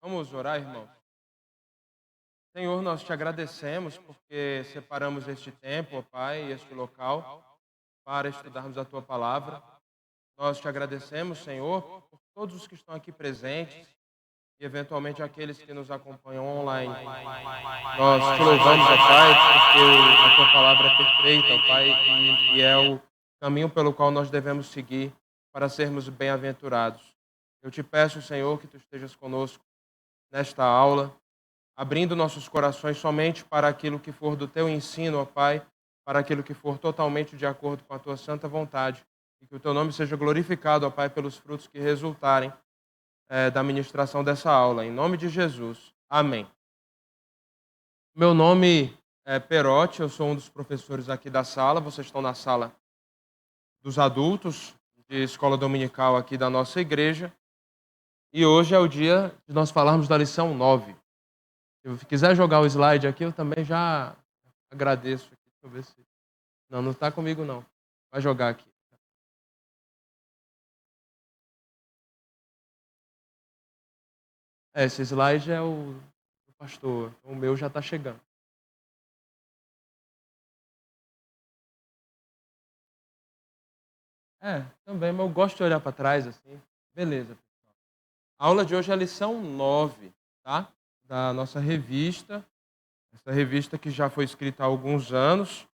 Vamos orar, irmãos. Senhor, nós te agradecemos porque separamos este tempo, ó Pai, este local, para estudarmos a tua palavra. Nós te agradecemos, Senhor, por todos os que estão aqui presentes e, eventualmente, aqueles que nos acompanham online. Nós te louvamos, ó Pai, porque a tua palavra é perfeita, ó Pai, e é o caminho pelo qual nós devemos seguir para sermos bem-aventurados. Eu te peço, Senhor, que tu estejas conosco nesta aula, abrindo nossos corações somente para aquilo que for do teu ensino, ó Pai, para aquilo que for totalmente de acordo com a tua santa vontade, e que o teu nome seja glorificado, ó Pai, pelos frutos que resultarem da ministração dessa aula. Em nome de Jesus. Amém. Meu nome é Perotti, eu sou um dos professores aqui da sala. Vocês estão na sala dos adultos, de escola dominical aqui da nossa igreja. E hoje é o dia de nós falarmos da lição 9. Se quiser jogar o slide aqui, eu também já agradeço. Deixa eu ver se... Não está comigo, não. Vai jogar aqui. Esse slide é o do pastor. O meu já está chegando. Também, mas eu gosto de olhar para trás, assim. Beleza, pessoal. A aula de hoje é a lição 9, tá? Da nossa revista. Essa revista que já foi escrita há alguns anos.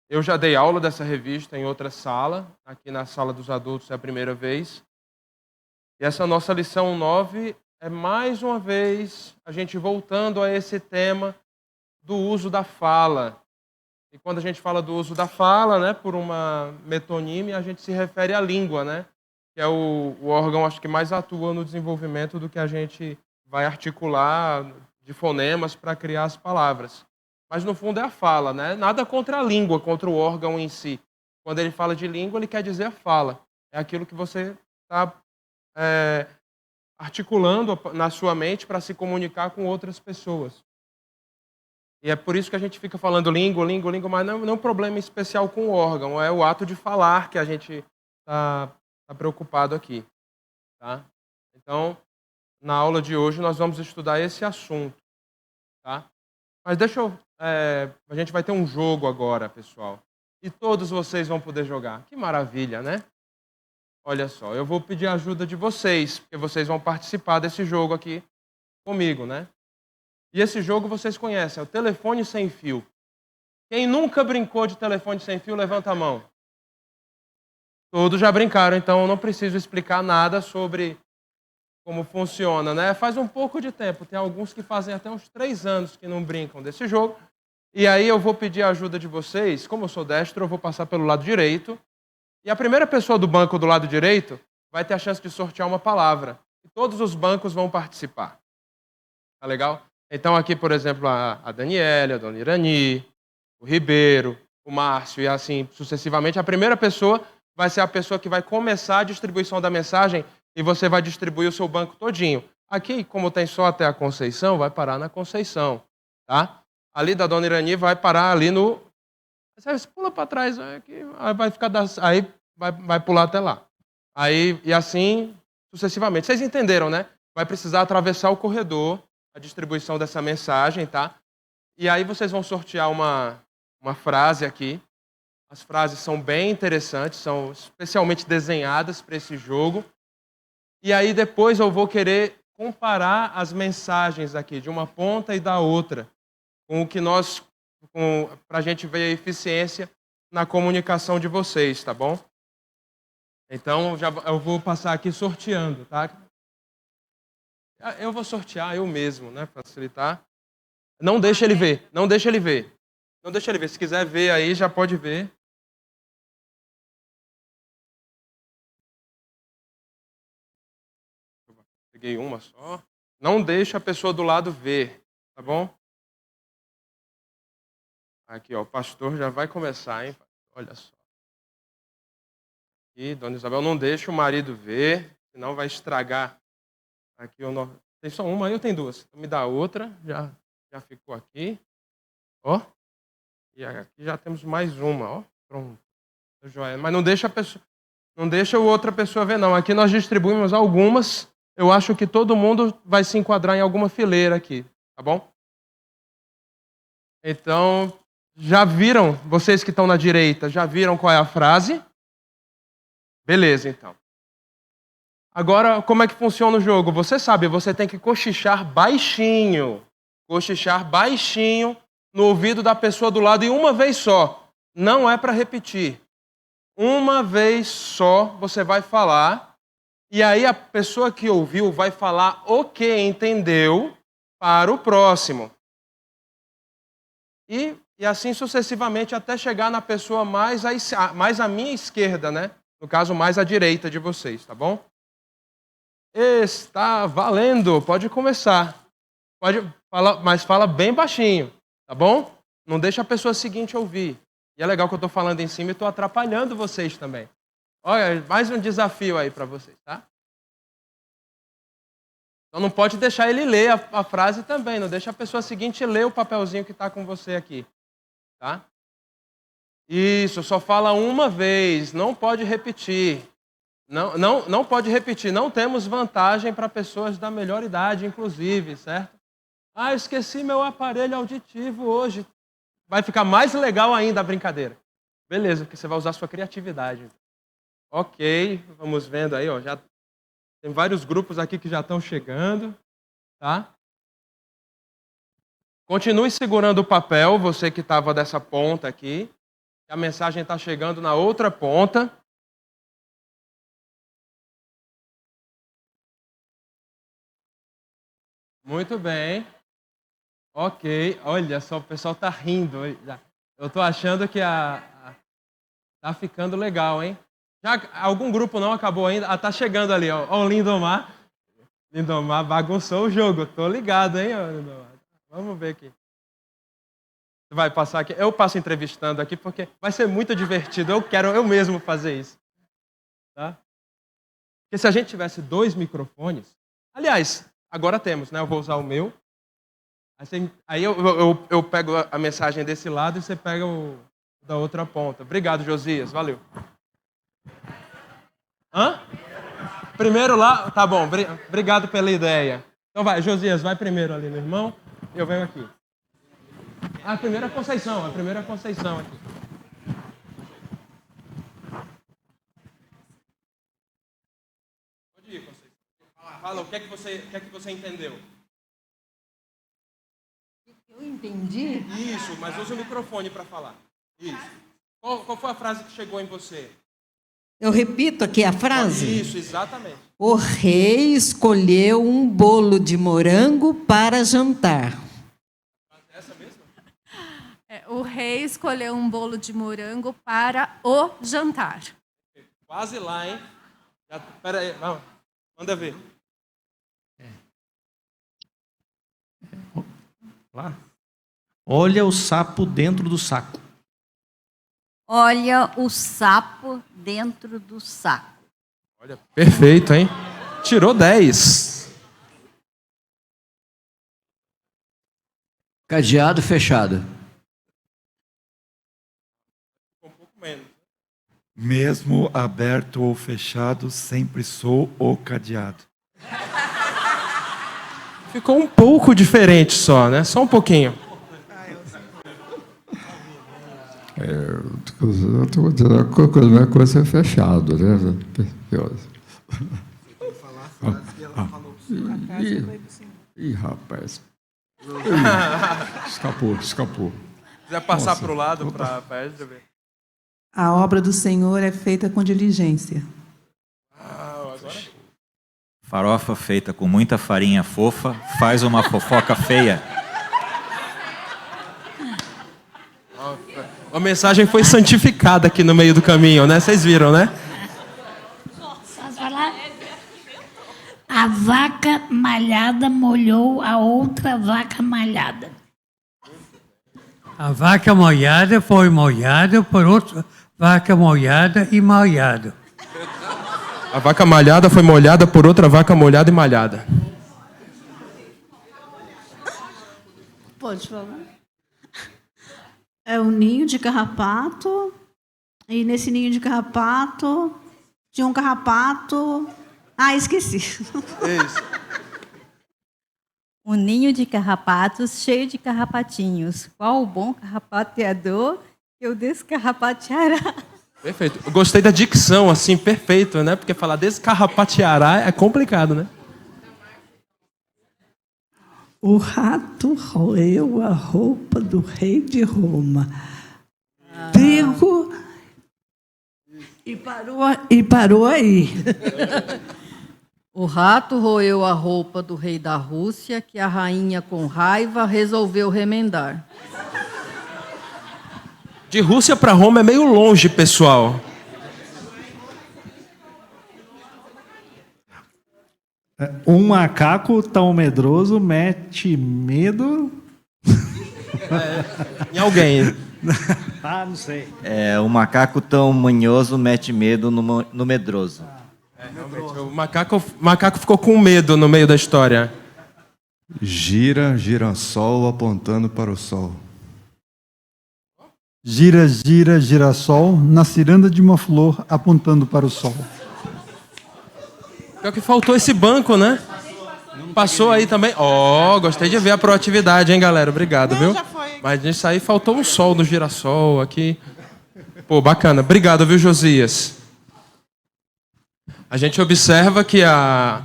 Eu já dei aula dessa revista em outra sala. Aqui na sala dos adultos é a primeira vez. E essa nossa lição 9 é mais uma vez a gente voltando a esse tema do uso da fala. E quando a gente fala do uso da fala, né, por uma metonímia, a gente se refere à língua, né, que é o órgão, acho que mais atua no desenvolvimento do que a gente vai articular de fonemas para criar as palavras. Mas no fundo é a fala, né? Nada contra a língua, contra o órgão em si. Quando ele fala de língua, ele quer dizer a fala. É aquilo que você está articulando na sua mente para se comunicar com outras pessoas. E é por isso que a gente fica falando língua, língua, língua, mas não é um problema especial com o órgão, é o ato de falar que a gente está preocupado aqui. Tá? Então, na aula de hoje, nós vamos estudar esse assunto. Tá? Mas a gente vai ter um jogo agora, pessoal. E todos vocês vão poder jogar. Que maravilha, né? Olha só, eu vou pedir a ajuda de vocês, porque vocês vão participar desse jogo aqui comigo, né? E esse jogo vocês conhecem, é o telefone sem fio. Quem nunca brincou de telefone sem fio, levanta a mão. Todos já brincaram, então eu não preciso explicar nada sobre como funciona, né? Faz um pouco de tempo, tem alguns que fazem até uns 3 anos que não brincam desse jogo. E aí eu vou pedir a ajuda de vocês. Como eu sou destro, eu vou passar pelo lado direito. E a primeira pessoa do banco do lado direito vai ter a chance de sortear uma palavra. E todos os bancos vão participar. Tá legal? Então aqui, por exemplo, a Daniela, a Dona Irani, o Ribeiro, o Márcio e assim sucessivamente. A primeira pessoa vai ser a pessoa que vai começar a distribuição da mensagem e você vai distribuir o seu banco todinho. Aqui, como tem só até a Conceição, vai parar na Conceição, tá? Ali da Dona Irani vai parar ali no... Você pula para trás, aqui, vai ficar aí vai pular até lá. Aí, e assim sucessivamente. Vocês entenderam, né? Vai precisar atravessar o corredor, a distribuição dessa mensagem, tá? E aí vocês vão sortear uma frase aqui. As frases são bem interessantes, são especialmente desenhadas para esse jogo. E aí depois eu vou querer comparar as mensagens aqui, de uma ponta e da outra, com o que para a gente ver a eficiência na comunicação de vocês, tá bom? Então eu vou passar aqui sorteando, tá? Eu vou sortear eu mesmo, né, para facilitar. Não deixa ele ver, não deixa ele ver. Não deixa ele ver. Se quiser ver aí, já pode ver. Peguei uma só. Não deixa a pessoa do lado ver, tá bom? Aqui, ó, o pastor já vai começar, hein? Olha só. Aqui, Dona Isabel, não deixa o marido ver, senão vai estragar. Aqui, tem só uma, eu tenho duas. Então, me dá outra, já ficou aqui. Ó. E aqui já temos mais uma, ó. Pronto. Joia. Mas não deixa a outra pessoa ver, não. Aqui nós distribuímos algumas eu acho que todo mundo vai se enquadrar em alguma fileira aqui, tá bom? Então, já viram, vocês que estão na direita, já viram qual é a frase? Beleza, então. Agora, como é que funciona o jogo? Você sabe, você tem que cochichar baixinho. Cochichar baixinho no ouvido da pessoa do lado e uma vez só. Não é para repetir. Uma vez só você vai falar e aí a pessoa que ouviu vai falar o que entendeu para o próximo. E assim sucessivamente até chegar na pessoa mais à minha esquerda, né? No caso, mais à direita de vocês, tá bom? Está valendo, pode começar. Pode falar, mas fala bem baixinho, tá bom? Não deixa a pessoa seguinte ouvir. E é legal que eu estou falando em cima e estou atrapalhando vocês também. Olha, mais um desafio aí para vocês, tá? Então não pode deixar ele ler a frase também, não deixa a pessoa seguinte ler o papelzinho que está com você aqui, tá? Isso, só fala uma vez, não pode repetir. Não pode repetir, não temos vantagem para pessoas da melhor idade, inclusive, certo? Ah, eu esqueci meu aparelho auditivo hoje. Vai ficar mais legal ainda a brincadeira. Beleza, porque você vai usar sua criatividade. Ok, vamos vendo aí, ó. Já tem vários grupos aqui que já estão chegando, tá? Continue segurando o papel, você que estava dessa ponta aqui. A mensagem está chegando na outra ponta. Muito bem. Ok, olha só, o pessoal está rindo. Eu estou achando que tá ficando legal, hein? Já algum grupo não acabou ainda? Ah, tá chegando ali, ó. Ó, o Lindomar. Lindomar bagunçou o jogo. Tô ligado, hein, Lindomar? Vamos ver aqui. Você vai passar aqui. Eu passo entrevistando aqui porque vai ser muito divertido. Eu quero eu mesmo fazer isso. Tá? Porque se a gente tivesse 2 microfones... Aliás, agora temos, né? Eu vou usar o meu. Aí eu pego a mensagem desse lado e você pega o da outra ponta. Obrigado, Josias. Valeu. Hã? Primeiro lá? Tá bom. Obrigado pela ideia. Então vai, Josias, vai primeiro ali no irmão. Eu venho aqui. A primeira Conceição aqui. Pode ir, Conceição. Fala, o que é que você entendeu? Eu entendi. Isso, mas use o microfone para falar. Isso. Qual foi a frase que chegou em você? Eu repito aqui a frase? Isso, exatamente. O rei escolheu um bolo de morango para jantar. Essa mesmo? O rei escolheu um bolo de morango para o jantar. Quase lá, hein? Espera aí, vamos. Manda ver. Lá. Olha o sapo dentro do saco. Olha o sapo dentro do saco. Olha, perfeito, hein? Tirou 10. Cadeado fechado. Um pouco menos. Mesmo aberto ou fechado, sempre sou o cadeado. Ficou um pouco diferente só, né? Só um pouquinho. Eu estou dizendo a mesma coisa é fechado, né? Ih, rapaz. Escapou. Se quiser passar para o lado, para deixa eu ver. A obra do Senhor é feita com diligência. Agora? Farofa feita com muita farinha fofa faz uma fofoca feia. A mensagem foi santificada aqui no meio do caminho, né? Vocês viram, né? Posso falar? A vaca malhada molhou a outra vaca malhada. A vaca molhada foi molhada por outra vaca molhada e malhada. A vaca malhada foi molhada por outra vaca molhada e malhada. Pode falar. É um ninho de carrapato, e nesse ninho de carrapato tinha um carrapato. Ah, esqueci. Isso. Um ninho de carrapatos cheio de carrapatinhos. Qual o bom carrapateador que o descarrapateará? Perfeito. Eu gostei da dicção, assim, perfeito, né? Porque falar descarrapateará é complicado, né? O rato roeu a roupa do rei de Roma. Digo e parou aí. O rato roeu a roupa do rei da Rússia, que a rainha, com raiva, resolveu remendar. De Rússia para Roma é meio longe, pessoal. Um macaco tão medroso mete medo. Em alguém. Não sei. O macaco tão manhoso mete medo no medroso. Realmente, o macaco ficou com medo no meio da história. Gira, girassol apontando para o sol. Gira, gira, girassol na ciranda de uma flor apontando para o sol. Pior que faltou esse banco, né? Passou aí também. Gostei de ver a proatividade, hein, galera? Obrigado, viu? Mas nisso aí faltou um sol no girassol aqui. Pô, bacana. Obrigado, viu, Josias? A gente observa que a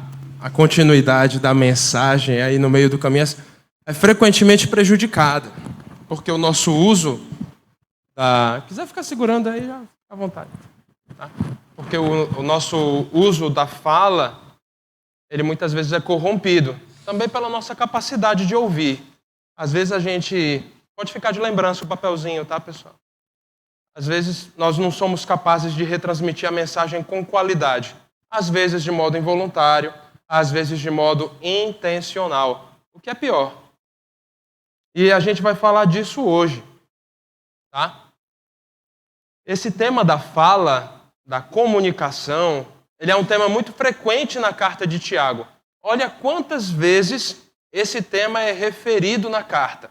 continuidade da mensagem aí no meio do caminho é frequentemente prejudicada. Porque o nosso uso quiser ficar segurando aí, já fica à vontade. Tá? Porque o nosso uso da fala, ele muitas vezes é corrompido. Também pela nossa capacidade de ouvir. Às vezes a gente... Pode ficar de lembrança o papelzinho, tá, pessoal? Às vezes nós não somos capazes de retransmitir a mensagem com qualidade. Às vezes de modo involuntário, às vezes de modo intencional. O que é pior. E a gente vai falar disso hoje. Tá? Esse tema da fala, da comunicação, ele é um tema muito frequente na carta de Tiago. Olha quantas vezes esse tema é referido na carta.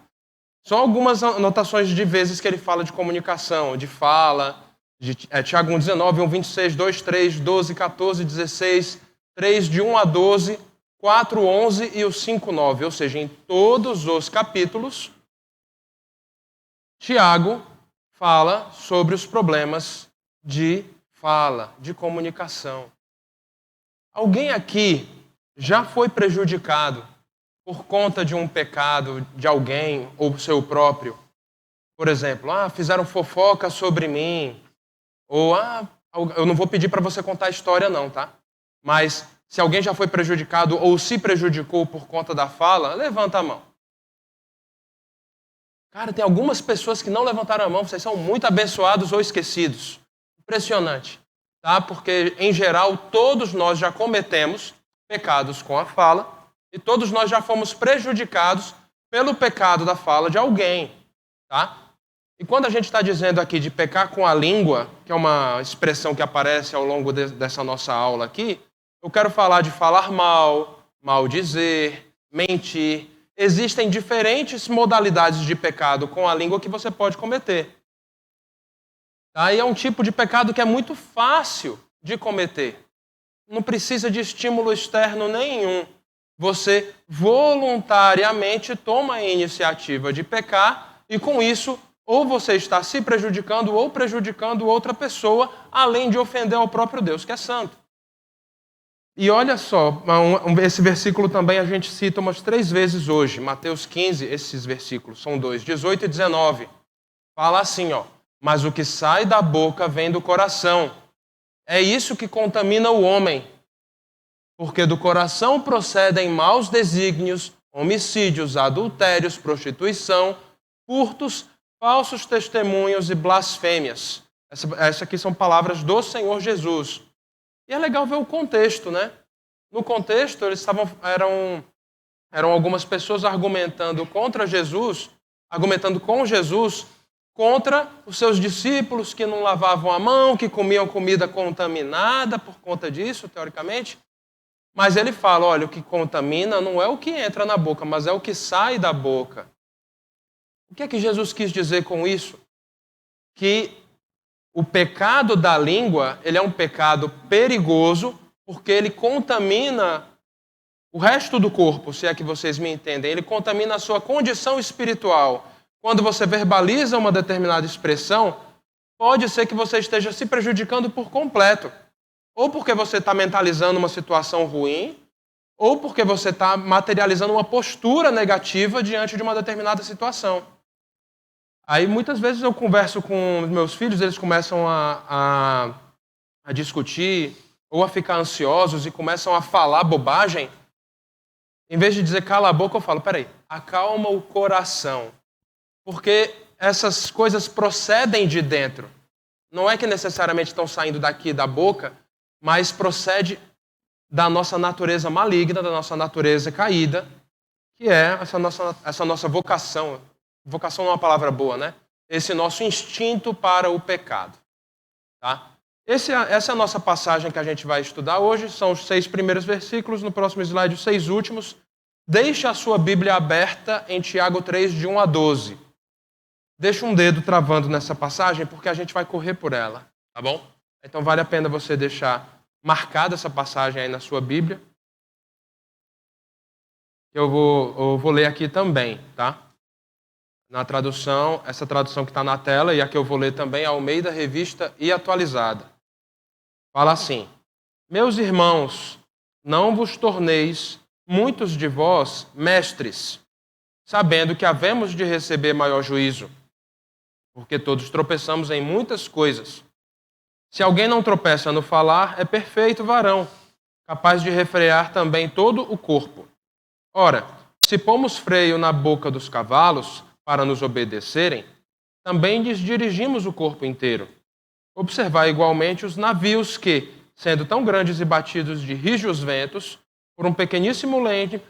São algumas anotações de vezes que ele fala de comunicação, de fala, de Tiago 1,19, 1,26, 2,3, 12, 14, 16, 3, de 1 a 12, 4, 11 e o 5,9. Ou seja, em todos os capítulos, Tiago fala sobre os problemas de fala, de comunicação. Alguém aqui já foi prejudicado por conta de um pecado de alguém ou seu próprio? Por exemplo, fizeram fofoca sobre mim. Ou, eu não vou pedir para você contar a história não, tá? Mas se alguém já foi prejudicado ou se prejudicou por conta da fala, levanta a mão. Cara, tem algumas pessoas que não levantaram a mão, vocês são muito abençoados ou esquecidos. Impressionante, tá? Porque, em geral, todos nós já cometemos pecados com a fala e todos nós já fomos prejudicados pelo pecado da fala de alguém, tá? E quando a gente está dizendo aqui de pecar com a língua, que é uma expressão que aparece ao longo dessa nossa aula aqui, eu quero falar de falar mal, maldizer, mentir. Existem diferentes modalidades de pecado com a língua que você pode cometer. Tá? E é um tipo de pecado que é muito fácil de cometer. Não precisa de estímulo externo nenhum. Você voluntariamente toma a iniciativa de pecar e, com isso, ou você está se prejudicando ou prejudicando outra pessoa, além de ofender ao próprio Deus, que é santo. E olha só, esse versículo também a gente cita umas 3 vezes hoje. Mateus 15, esses versículos são 2, 18 e 19. Fala assim, mas o que sai da boca vem do coração. É isso que contamina o homem. Porque do coração procedem maus desígnios, homicídios, adultérios, prostituição, furtos, falsos testemunhos e blasfêmias. Essas aqui são palavras do Senhor Jesus. E é legal ver o contexto, né? No contexto, eram algumas pessoas argumentando contra Jesus, argumentando com Jesus, contra os seus discípulos que não lavavam a mão, que comiam comida contaminada por conta disso, teoricamente. Mas ele fala, olha, o que contamina não é o que entra na boca, mas é o que sai da boca. O que é que Jesus quis dizer com isso? Que o pecado da língua, ele é um pecado perigoso porque ele contamina o resto do corpo, se é que vocês me entendem. Ele contamina a sua condição espiritual. Quando você verbaliza uma determinada expressão, pode ser que você esteja se prejudicando por completo. Ou porque você está mentalizando uma situação ruim, ou porque você está materializando uma postura negativa diante de uma determinada situação. Aí muitas vezes eu converso com os meus filhos, eles começam a discutir ou a ficar ansiosos e começam a falar bobagem. Em vez de dizer cala a boca, eu falo, peraí, acalma o coração. Porque essas coisas procedem de dentro. Não é que necessariamente estão saindo daqui da boca, mas procede da nossa natureza maligna, da nossa natureza caída, que é essa nossa vocação. Vocação não é uma palavra boa, né? Esse nosso instinto para o pecado. Tá? Essa é a nossa passagem que a gente vai estudar hoje. São os 6 primeiros versículos. No próximo slide, os 6 últimos. Deixe a sua Bíblia aberta em Tiago 3, de 1 a 12. Deixa um dedo travando nessa passagem, porque a gente vai correr por ela. Tá bom? Então vale a pena você deixar marcada essa passagem aí na sua Bíblia. Eu vou ler aqui também, tá? Na tradução, essa tradução que está na tela, e a que eu vou ler também, é Almeida Revista e Atualizada. Fala assim: meus irmãos, não vos torneis, muitos de vós, mestres, sabendo que havemos de receber maior juízo, porque todos tropeçamos em muitas coisas. Se alguém não tropeça no falar, é perfeito varão, capaz de refrear também todo o corpo. Ora, se pomos freio na boca dos cavalos para nos obedecerem, também lhes dirigimos o corpo inteiro. Observai igualmente os navios que, sendo tão grandes e batidos de rijos ventos, por um pequeníssimo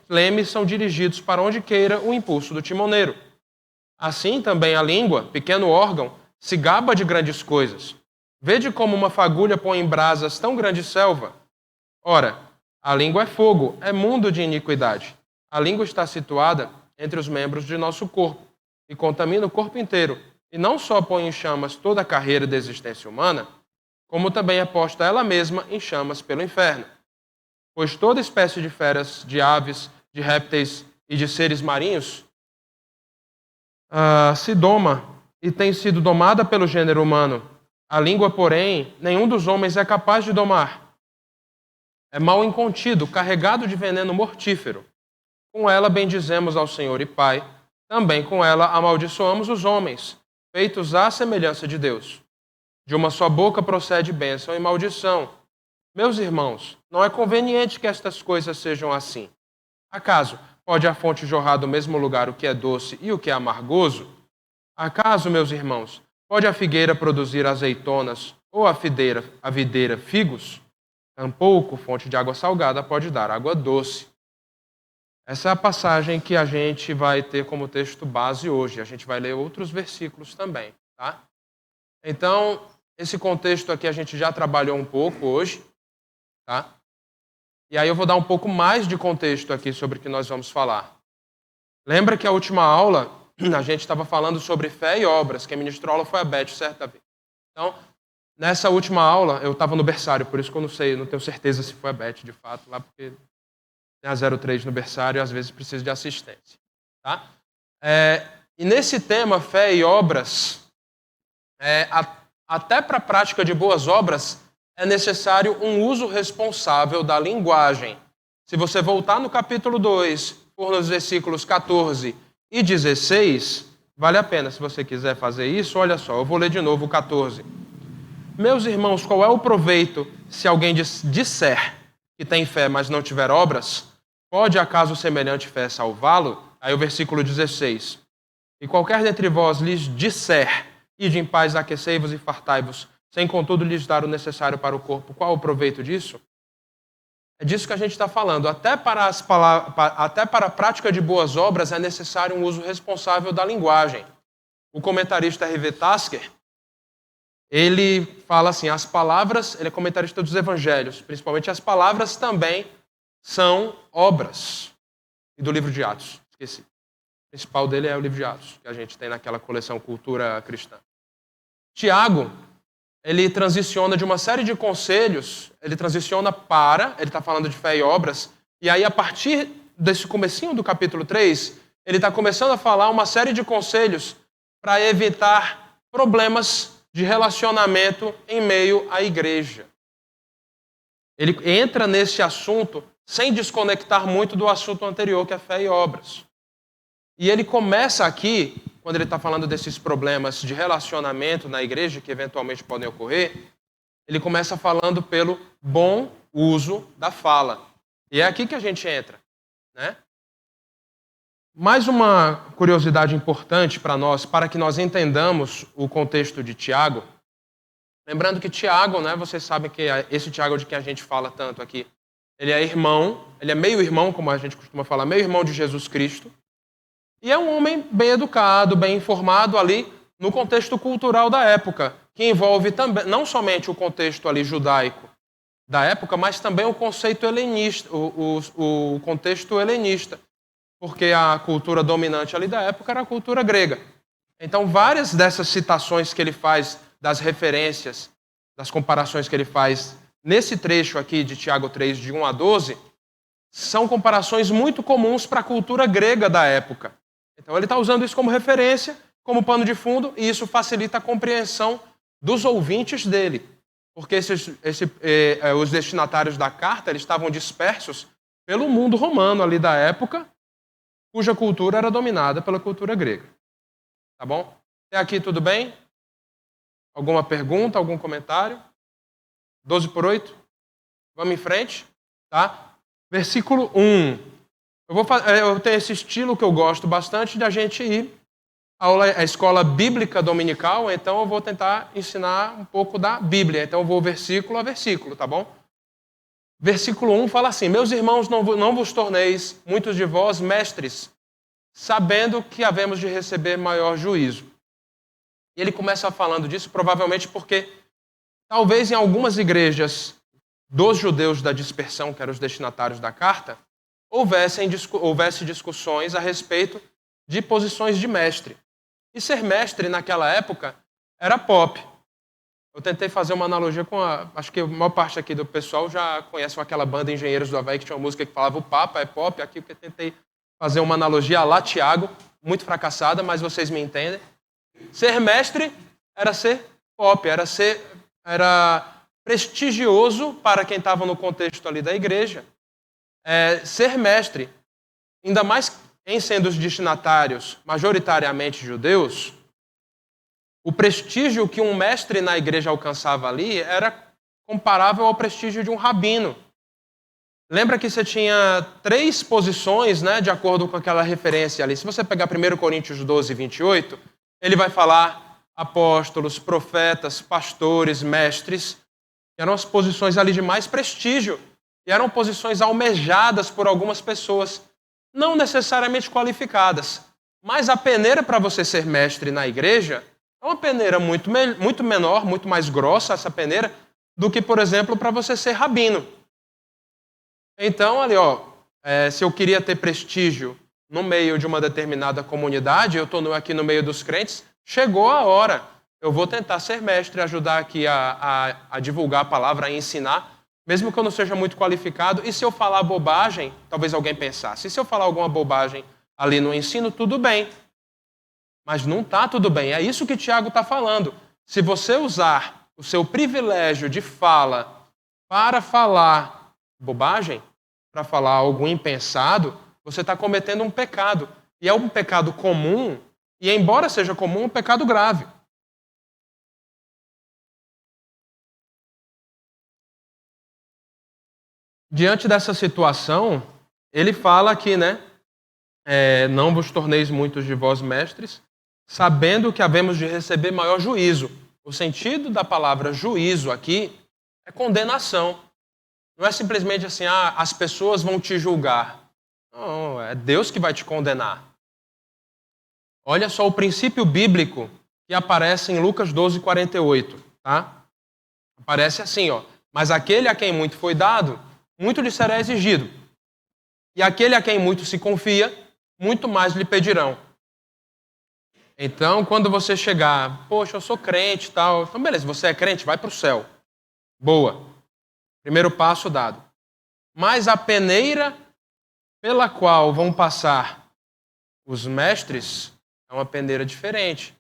leme são dirigidos para onde queira o impulso do timoneiro. Assim também a língua, pequeno órgão, se gaba de grandes coisas. Vede como uma fagulha põe em brasas tão grande selva. Ora, a língua é fogo, é mundo de iniquidade. A língua está situada entre os membros de nosso corpo e contamina o corpo inteiro. E não só põe em chamas toda a carreira da existência humana, como também é posta ela mesma em chamas pelo inferno. Pois toda espécie de feras, de aves, de répteis e de seres marinhos se doma e tem sido domada pelo gênero humano. A língua, porém, nenhum dos homens é capaz de domar. É mal incontido, carregado de veneno mortífero. Com ela bendizemos ao Senhor e Pai, também com ela amaldiçoamos os homens, feitos à semelhança de Deus. De uma só boca procede bênção e maldição. Meus irmãos, não é conveniente que estas coisas sejam assim. Acaso pode a fonte jorrar do mesmo lugar o que é doce e o que é amargoso? Acaso, meus irmãos, pode a figueira produzir azeitonas ou a videira figos? Tampouco fonte de água salgada pode dar água doce. Essa é a passagem que a gente vai ter como texto base hoje. A gente vai ler outros versículos também, tá? Então, esse contexto aqui a gente já trabalhou um pouco hoje, tá? E aí eu vou dar um pouco mais de contexto aqui sobre o que nós vamos falar. Lembra que a última aula a gente estava falando sobre fé e obras. Quem ministrou a aula foi a Beth, certa vez. Então, nessa última aula, eu estava no berçário, por isso que eu não sei, não tenho certeza se foi a Beth de fato, lá porque tem a 03 no berçário e às vezes precisa de assistência. Tá? E nesse tema, fé e obras, até para a prática de boas obras, é necessário um uso responsável da linguagem. Se você voltar no capítulo 2, por nos versículos 14 e 16, vale a pena, se você quiser fazer isso, olha só, eu vou ler de novo o 14. Meus irmãos, qual é o proveito se alguém disser que tem fé, mas não tiver obras? Pode acaso semelhante fé salvá-lo? Aí o versículo 16. E qualquer dentre vós lhes disser, ide em paz, aquecei-vos e fartai-vos, sem contudo lhes dar o necessário para o corpo, qual o proveito disso? É disso que a gente está falando. Até para a prática de boas obras é necessário um uso responsável da linguagem. O comentarista R.V. Tasker, ele fala assim, as palavras, ele é comentarista dos evangelhos, principalmente as palavras também são obras. E do livro de Atos, esqueci. O principal dele é o livro de Atos, que a gente tem naquela coleção Cultura Cristã. Tiago, ele transiciona de uma série de conselhos, ele transiciona para, ele está falando de fé e obras, e aí a partir desse comecinho do capítulo 3, ele está começando a falar uma série de conselhos para evitar problemas de relacionamento em meio à igreja. Ele entra nesse assunto sem desconectar muito do assunto anterior, que é fé e obras. E ele começa aqui, quando ele está falando desses problemas de relacionamento na igreja, que eventualmente podem ocorrer, ele começa falando pelo bom uso da fala. E é aqui que a gente entra, né? Mais uma curiosidade importante para nós, para que nós entendamos o contexto de Tiago. Lembrando que Tiago, né, vocês sabem que esse Tiago de quem a gente fala tanto aqui, ele é irmão, ele é meio irmão, como a gente costuma falar, meio irmão de Jesus Cristo. E é um homem bem educado, bem informado ali no contexto cultural da época, que envolve também não somente o contexto ali judaico da época, mas também o conceito helenista, o contexto helenista, porque a cultura dominante ali da época era a cultura grega. Então, várias dessas citações que ele faz, das referências, das comparações que ele faz nesse trecho aqui de Tiago 3, de 1 a 12, são comparações muito comuns para a cultura grega da época. Então, ele está usando isso como referência, como pano de fundo, e isso facilita a compreensão dos ouvintes dele. Porque os destinatários da carta eles estavam dispersos pelo mundo romano ali da época, cuja cultura era dominada pela cultura grega. Tá bom? Até aqui tudo bem? Alguma pergunta, algum comentário? 12:8? Vamos em frente? Tá? Versículo 1. Eu tenho esse estilo que eu gosto bastante de a gente ir à escola bíblica dominical, então eu vou tentar ensinar um pouco da Bíblia. Então eu vou versículo a versículo, tá bom? Versículo 1 fala assim: meus irmãos, não vos torneis, muitos de vós, mestres, sabendo que havemos de receber maior juízo. E ele começa falando disso provavelmente porque talvez em algumas igrejas dos judeus da dispersão, que eram os destinatários da carta, houvesse discussões a respeito de posições de mestre. E ser mestre naquela época era pop. Eu tentei fazer uma analogia com acho que a maior parte aqui do pessoal já conhece aquela banda Engenheiros do Havaí, que tinha uma música que falava o Papa é pop. Aqui eu tentei fazer uma analogia lá Tiago, muito fracassada, mas vocês me entendem. Ser mestre era ser pop, era prestigioso para quem estava no contexto ali da igreja. Ser mestre, ainda mais em sendo os destinatários majoritariamente judeus, o prestígio que um mestre na igreja alcançava ali era comparável ao prestígio de um rabino. Lembra que você tinha 3 posições, né, de acordo com aquela referência ali. Se você pegar 1 Coríntios 12, 28, ele vai falar apóstolos, profetas, pastores, mestres, que eram as posições ali de mais prestígio. E eram posições almejadas por algumas pessoas, não necessariamente qualificadas. Mas a peneira para você ser mestre na igreja é uma peneira muito menor, muito mais grossa, essa peneira, do que, por exemplo, para você ser rabino. Então, ali, se eu queria ter prestígio no meio de uma determinada comunidade, eu estou aqui no meio dos crentes, chegou a hora. Eu vou tentar ser mestre, ajudar aqui a divulgar a palavra, a ensinar, mesmo que eu não seja muito qualificado. E se eu falar bobagem, talvez alguém pensasse, se eu falar alguma bobagem ali no ensino, tudo bem. Mas não está tudo bem. É isso que Tiago está falando. Se você usar o seu privilégio de fala para falar bobagem, para falar algo impensado, você está cometendo um pecado. E é um pecado comum, e embora seja comum, um pecado grave. Diante dessa situação, ele fala aqui, né? Não vos torneis muitos de vós mestres, sabendo que havemos de receber maior juízo. O sentido da palavra juízo aqui é condenação. Não é simplesmente assim, as pessoas vão te julgar. Não, é Deus que vai te condenar. Olha só o princípio bíblico que aparece em Lucas 12, 48. Tá? Aparece assim, mas aquele a quem muito foi dado, muito lhe será exigido. E aquele a quem muito se confia, muito mais lhe pedirão. Então, quando você chegar, poxa, eu sou crente e tal. Então, beleza, você é crente, vai para o céu. Boa. Primeiro passo dado. Mas a peneira pela qual vão passar os mestres é uma peneira diferente.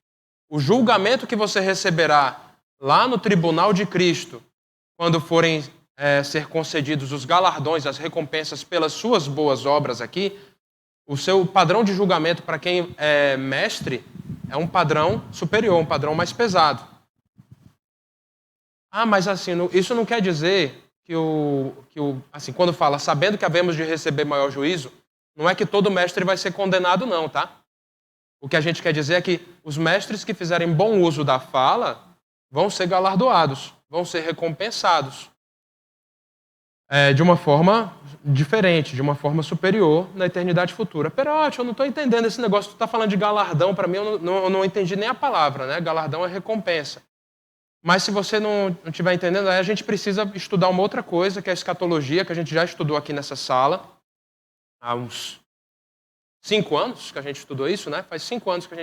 O julgamento que você receberá lá no tribunal de Cristo, quando forem ser concedidos os galardões, as recompensas pelas suas boas obras aqui, o seu padrão de julgamento para quem é mestre é um padrão superior, um padrão mais pesado. Mas assim, isso não quer dizer que assim, quando fala, sabendo que havemos de receber maior juízo, não é que todo mestre vai ser condenado não, tá? O que a gente quer dizer é que os mestres que fizerem bom uso da fala vão ser galardoados, vão ser recompensados de uma forma diferente, de uma forma superior na eternidade futura. Perote, eu não estou entendendo esse negócio, tu está falando de galardão, para mim eu não entendi nem a palavra, né? Galardão é recompensa. Mas se você não estiver entendendo, aí a gente precisa estudar uma outra coisa, que é a escatologia, que a gente já estudou aqui nessa sala, há uns 5 anos que a gente estudou isso, né? Faz 5 anos que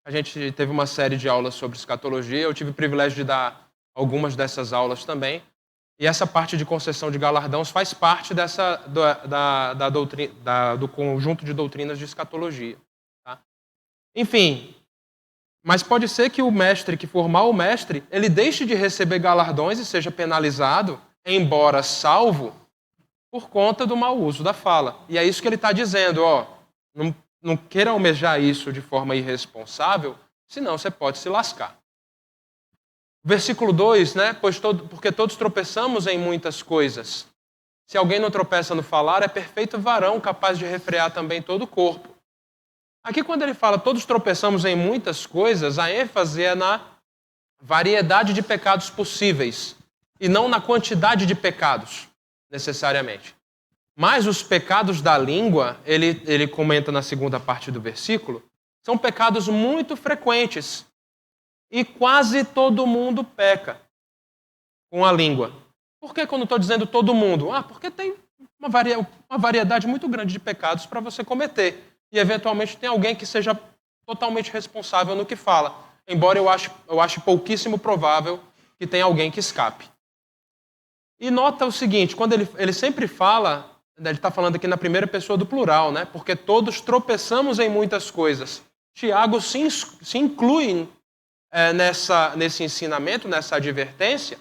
a gente teve uma série de aulas sobre escatologia, eu tive o privilégio de dar algumas dessas aulas também, e essa parte de concessão de galardões faz parte do conjunto de doutrinas de escatologia. Tá? Enfim, mas pode ser que o mestre que for mau mestre, ele deixe de receber galardões e seja penalizado, embora salvo, por conta do mau uso da fala. E é isso que ele está dizendo, não queira almejar isso de forma irresponsável, senão você pode se lascar. Versículo 2, né? Porque todos tropeçamos em muitas coisas. Se alguém não tropeça no falar, é perfeito varão, capaz de refrear também todo o corpo. Aqui, quando ele fala todos tropeçamos em muitas coisas, a ênfase é na variedade de pecados possíveis e não na quantidade de pecados, necessariamente. Mas os pecados da língua, ele comenta na segunda parte do versículo, são pecados muito frequentes. E quase todo mundo peca com a língua. Por que quando estou dizendo todo mundo? Porque tem uma variedade muito grande de pecados para você cometer. E, eventualmente, tem alguém que seja totalmente responsável no que fala. Embora eu ache pouquíssimo provável que tenha alguém que escape. E nota o seguinte, quando ele sempre fala, ele está falando aqui na primeira pessoa do plural, né? Porque todos tropeçamos em muitas coisas. Tiago se inclui nesse ensinamento, nessa advertência,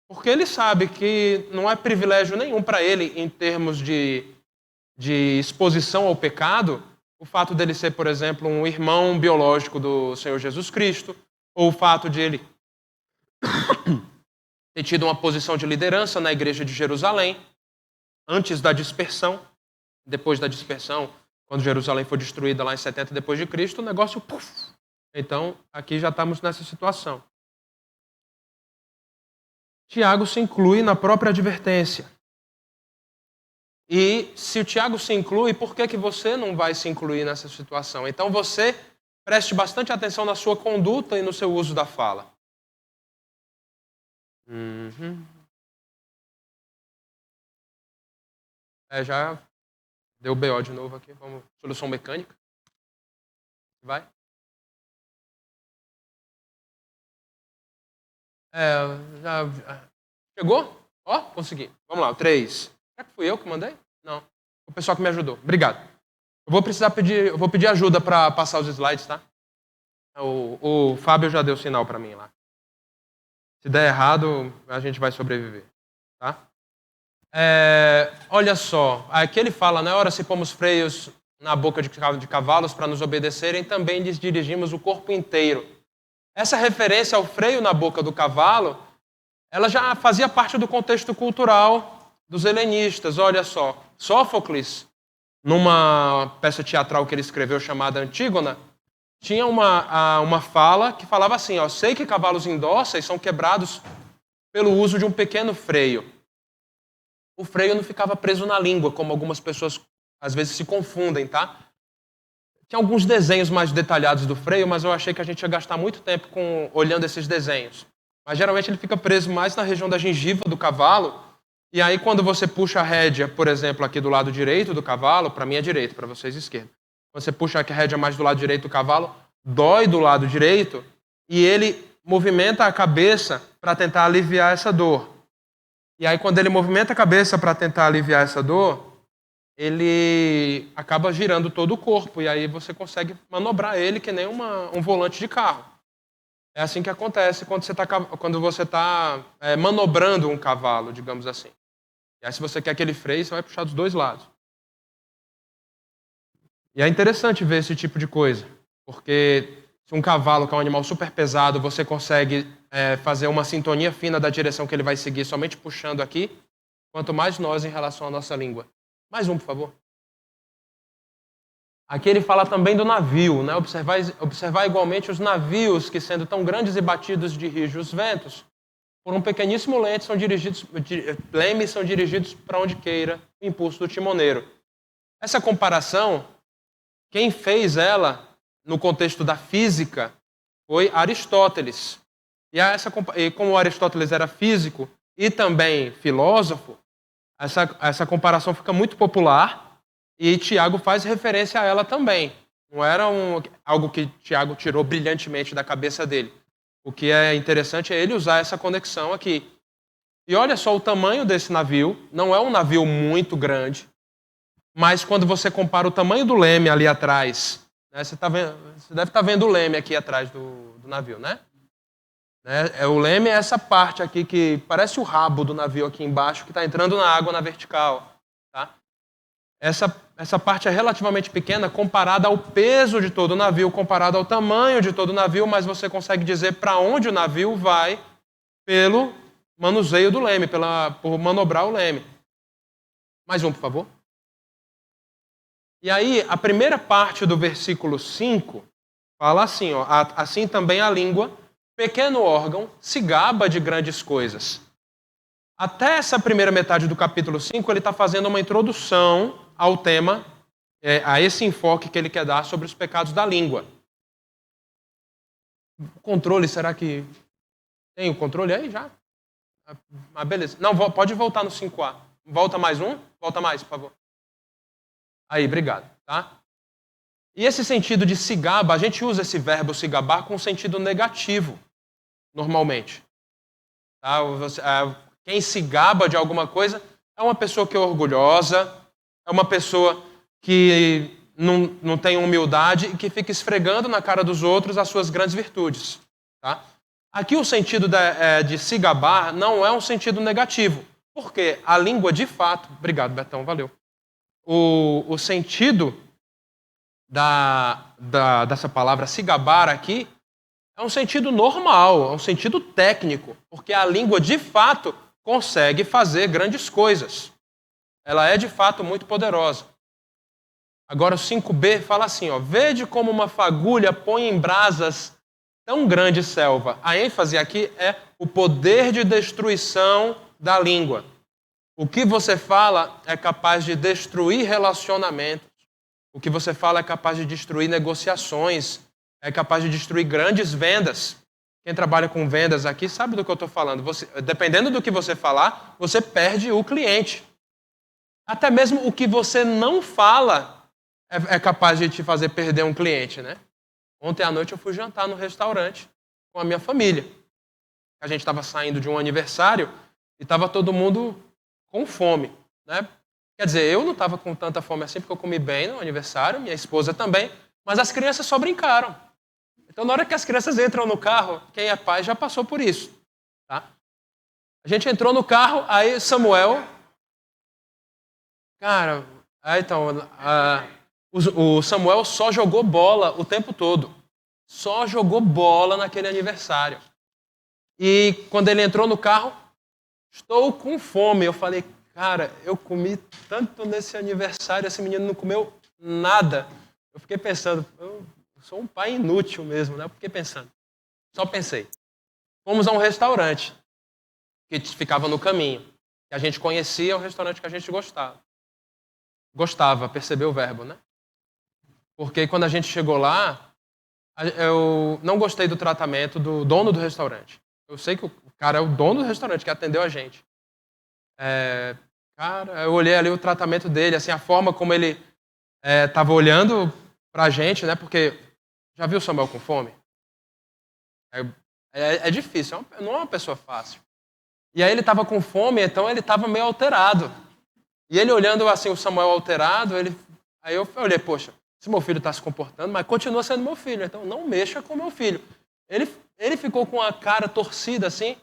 porque ele sabe que não é privilégio nenhum para ele, em termos de exposição ao pecado, o fato dele ser, por exemplo, um irmão biológico do Senhor Jesus Cristo, ou o fato de ele ter tido uma posição de liderança na igreja de Jerusalém, antes da dispersão, depois da dispersão, quando Jerusalém foi destruída lá em 70 depois de Cristo, o negócio... Então, aqui já estamos nessa situação. Tiago se inclui na própria advertência. E se o Tiago se inclui, por que você não vai se incluir nessa situação? Então você preste bastante atenção na sua conduta e no seu uso da fala. Já deu BO de novo aqui. Vamos, solução mecânica. Vai. Já chegou? Consegui. Vamos lá, 3. Será que fui eu que mandei? Não. O pessoal que me ajudou. Obrigado. Eu vou pedir ajuda para passar os slides, tá? O Fábio já deu sinal para mim lá. Se der errado, a gente vai sobreviver, tá? Olha só, aqui ele fala, né? Ora, se pomos freios na boca de cavalos para nos obedecerem, também lhes dirigimos o corpo inteiro. Essa referência ao freio na boca do cavalo, ela já fazia parte do contexto cultural dos helenistas. Olha só, Sófocles, numa peça teatral que ele escreveu chamada Antígona, tinha uma fala que falava assim, sei que cavalos indóceis são quebrados pelo uso de um pequeno freio. O freio não ficava preso na língua, como algumas pessoas às vezes se confundem, tá? Tinha alguns desenhos mais detalhados do freio, mas eu achei que a gente ia gastar muito tempo olhando esses desenhos. Mas geralmente ele fica preso mais na região da gengiva do cavalo. E aí quando você puxa a rédea, por exemplo, aqui do lado direito do cavalo, para mim é direito, para vocês esquerdo. Quando você puxa a rédea mais do lado direito do cavalo, dói do lado direito e ele movimenta a cabeça para tentar aliviar essa dor. E aí, quando ele movimenta a cabeça para tentar aliviar essa dor, ele acaba girando todo o corpo e aí você consegue manobrar ele que nem um volante de carro. É assim que acontece quando você está manobrando um cavalo, digamos assim. E aí, se você quer que ele freie, você vai puxar dos dois lados. E é interessante ver esse tipo de coisa, porque se um cavalo, que é um animal super pesado, você consegue fazer uma sintonia fina da direção que ele vai seguir somente puxando aqui, quanto mais nós em relação à nossa língua. Mais um, por favor. Aqui ele fala também do navio, né? Observar igualmente os navios que, sendo tão grandes e batidos de rijos ventos, por um pequeníssimo leme são dirigidos para onde queira o impulso do timoneiro. Essa comparação, quem fez ela no contexto da física foi Aristóteles. E como Aristóteles era físico e também filósofo, essa comparação fica muito popular e Tiago faz referência a ela também. Não era algo que Tiago tirou brilhantemente da cabeça dele. O que é interessante é ele usar essa conexão aqui. E olha só o tamanho desse navio. Não é um navio muito grande, mas quando você compara o tamanho do leme ali atrás, né, você deve estar vendo o leme aqui atrás do navio, né? O leme é essa parte aqui que parece o rabo do navio aqui embaixo, que está entrando na água na vertical. Tá? Essa parte é relativamente pequena comparada ao peso de todo o navio, comparada ao tamanho de todo o navio, mas você consegue dizer para onde o navio vai pelo manuseio do leme, por manobrar o leme. Mais um, por favor. E aí, a primeira parte do versículo 5 fala assim, ó, assim também a língua, pequeno órgão, se gaba de grandes coisas. Até essa primeira metade do capítulo 5, ele está fazendo uma introdução ao tema, a esse enfoque que ele quer dar sobre os pecados da língua. O controle, será que tem o controle aí já? Ah, beleza. Não, pode voltar no 5A. Volta mais um? Volta mais, por favor. Aí, obrigado. Tá? E esse sentido de se gaba, a gente usa esse verbo se gabar com sentido negativo, normalmente. Tá? Quem se gaba de alguma coisa é uma pessoa que é orgulhosa, é uma pessoa que não tem humildade e que fica esfregando na cara dos outros as suas grandes virtudes. Tá? Aqui o sentido de se gabar não é um sentido negativo, porque a língua de fato... Obrigado, Betão, valeu. O sentido dessa palavra se gabar aqui é um sentido normal, é um sentido técnico, porque a língua de fato consegue fazer grandes coisas. Ela é de fato muito poderosa. Agora o 5b fala assim, ó, vede como uma fagulha põe em brasas tão grande selva. A ênfase aqui é o poder de destruição da língua. O que você fala é capaz de destruir relacionamentos. O que você fala é capaz de destruir negociações. É capaz de destruir grandes vendas. Quem trabalha com vendas aqui sabe do que eu estou falando. Dependendo do que você falar, você perde o cliente. Até mesmo o que você não fala é capaz de te fazer perder um cliente, né? Ontem à noite eu fui jantar no restaurante com a minha família. A gente estava saindo de um aniversário e estava todo mundo com fome, né? Quer dizer, eu não estava com tanta fome assim porque eu comi bem no aniversário, minha esposa também, mas as crianças só brincaram. Então, na hora que as crianças entram no carro, quem é pai já passou por isso. Tá? A gente entrou no carro, aí Samuel... Cara, o Samuel só jogou bola o tempo todo. Só jogou bola naquele aniversário. E quando ele entrou no carro, estou com fome. Eu falei, cara, eu comi tanto nesse aniversário, esse menino não comeu nada. Eu fiquei pensando, eu sou um pai inútil mesmo, né? Eu fiquei pensando. Só pensei. Fomos a um restaurante que ficava no caminho. Que a gente conhecia, o restaurante que a gente gostava. Gostava, percebeu o verbo, né? Porque quando a gente chegou lá, eu não gostei do tratamento do dono do restaurante. Eu sei que o cara é o dono do restaurante que atendeu a gente. Cara, eu olhei ali o tratamento dele, assim, a forma como ele estava olhando pra gente, né? Porque Já viu Samuel com fome? É difícil, não é uma pessoa fácil. E aí ele estava com fome, então ele estava meio alterado. E ele olhando assim o Samuel alterado, aí eu olhei, poxa, esse meu filho está se comportando, mas continua sendo meu filho, então não mexa com meu filho. Ele ficou com a cara torcida assim.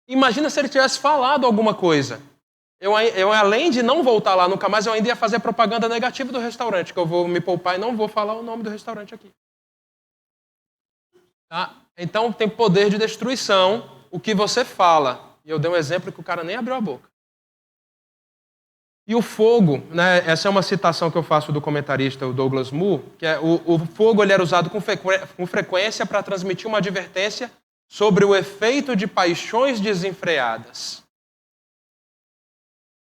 Imagina se ele tivesse falado alguma coisa. Eu, além de não voltar lá nunca mais, eu ainda ia fazer propaganda negativa do restaurante, que eu vou me poupar e não vou falar o nome do restaurante aqui. Tá? Então tem poder de destruição o que você fala. E eu dei um exemplo que o cara nem abriu a boca. E o fogo, né, essa é uma citação que eu faço do comentarista o Douglas Moo, que é o fogo ele era usado com frequência para transmitir uma advertência sobre o efeito de paixões desenfreadas.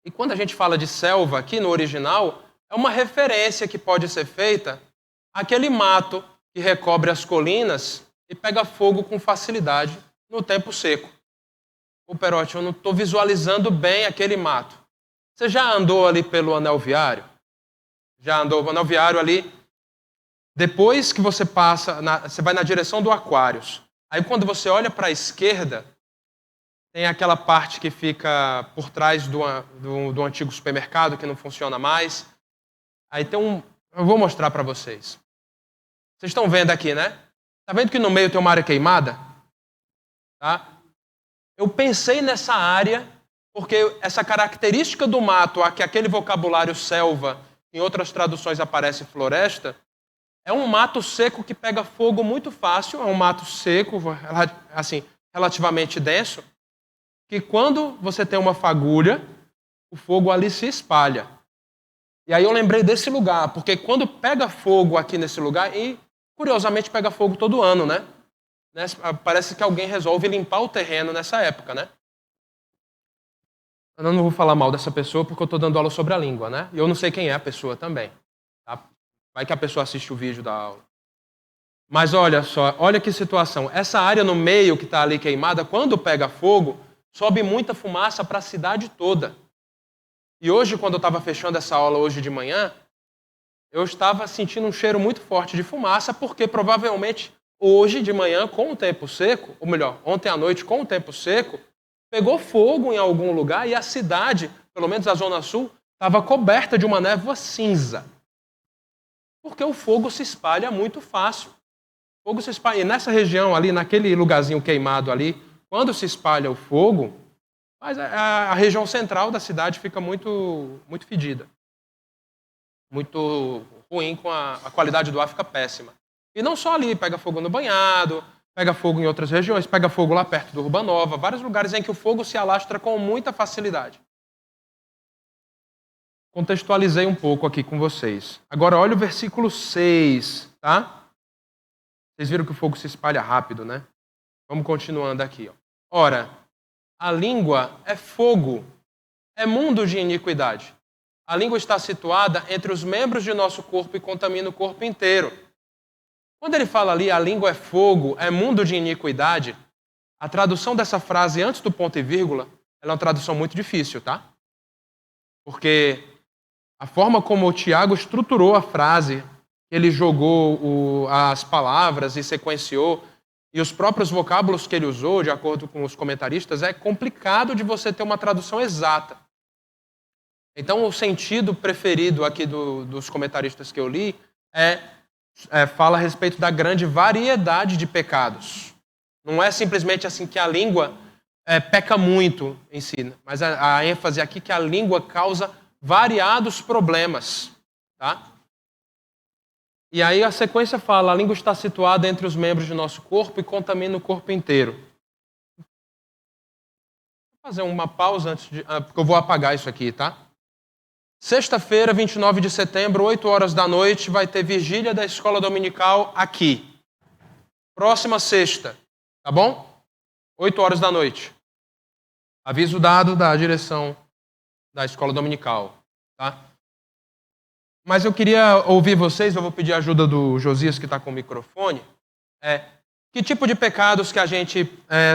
E quando a gente fala de selva aqui no original, é uma referência que pode ser feita àquele mato que recobre as colinas e pega fogo com facilidade no tempo seco. Ô Perotti, eu não estou visualizando bem aquele mato. Você já andou ali pelo anel viário? Já andou pelo anel viário ali? Depois que você passa, você vai na direção do Aquários. Aí quando você olha para a esquerda, tem aquela parte que fica por trás do antigo supermercado, que não funciona mais. Aí tem eu vou mostrar para vocês. Vocês estão vendo aqui, né? Está vendo que no meio tem uma área queimada? Tá? Eu pensei nessa área porque essa característica do mato, que aquele vocabulário selva, em outras traduções aparece floresta, é um mato seco que pega fogo muito fácil, é um mato seco, assim, relativamente denso, que quando você tem uma fagulha, o fogo ali se espalha. E aí eu lembrei desse lugar, porque quando pega fogo aqui nesse lugar, e curiosamente pega fogo todo ano, né? Parece que alguém resolve limpar o terreno nessa época, né? Eu não vou falar mal dessa pessoa porque eu estou dando aula sobre a língua, né? E eu não sei quem é a pessoa também. Tá? Vai que a pessoa assiste o vídeo da aula. Mas olha só, olha que situação. Essa área no meio que está ali queimada, quando pega fogo, sobe muita fumaça para a cidade toda. E hoje, quando eu estava fechando essa aula hoje de manhã, eu estava sentindo um cheiro muito forte de fumaça, porque provavelmente hoje de manhã, com o tempo seco, ou melhor, ontem à noite com o tempo seco, pegou fogo em algum lugar e a cidade, pelo menos a Zona Sul, estava coberta de uma névoa cinza. Porque o fogo se espalha muito fácil. O fogo se espalha. E nessa região ali, naquele lugarzinho queimado ali, quando se espalha o fogo, mas a região central da cidade fica muito, muito fedida. Muito ruim, com a qualidade do ar fica péssima. E não só ali, pega fogo no banhado, pega fogo em outras regiões, pega fogo lá perto do Urbanova, vários lugares em que o fogo se alastra com muita facilidade. Contextualizei um pouco aqui com vocês. Agora olha o versículo 6, tá? Vocês viram que o fogo se espalha rápido, né? Vamos continuando aqui. Ó. Ora, a língua é fogo, é mundo de iniquidade. A língua está situada entre os membros de nosso corpo e contamina o corpo inteiro. Quando ele fala ali, a língua é fogo, é mundo de iniquidade, a tradução dessa frase antes do ponto e vírgula, ela é uma tradução muito difícil, tá? Porque a forma como o Tiago estruturou a frase, ele jogou as palavras e sequenciou, e os próprios vocábulos que ele usou, de acordo com os comentaristas, é complicado de você ter uma tradução exata. Então, o sentido preferido aqui dos comentaristas que eu li fala a respeito da grande variedade de pecados. Não é simplesmente assim que a língua peca muito em si, mas a ênfase aqui é que a língua causa variados problemas. Tá? E aí a sequência fala, a língua está situada entre os membros de nosso corpo e contamina o corpo inteiro. Vou fazer uma pausa antes porque eu vou apagar isso aqui, tá? Sexta-feira, 29 de setembro, 8 horas da noite, vai ter vigília da escola dominical aqui. Próxima sexta, tá bom? 8 horas da noite. Aviso dado da direção da escola dominical, tá? Mas eu queria ouvir vocês, eu vou pedir a ajuda do Josias, que está com o microfone. Que tipo de pecados que a gente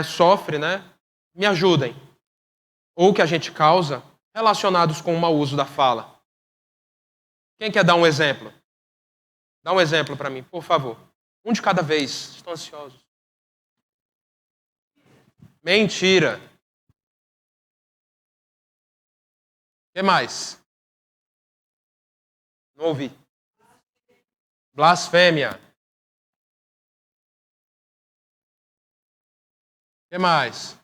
sofre, né? Me ajudem. Ou que a gente causa, relacionados com o mau uso da fala. Quem quer dar um exemplo? Dá um exemplo para mim, por favor. Um de cada vez. Estão ansiosos. Mentira. O que mais? Não ouvi. Blasfêmia. O que mais?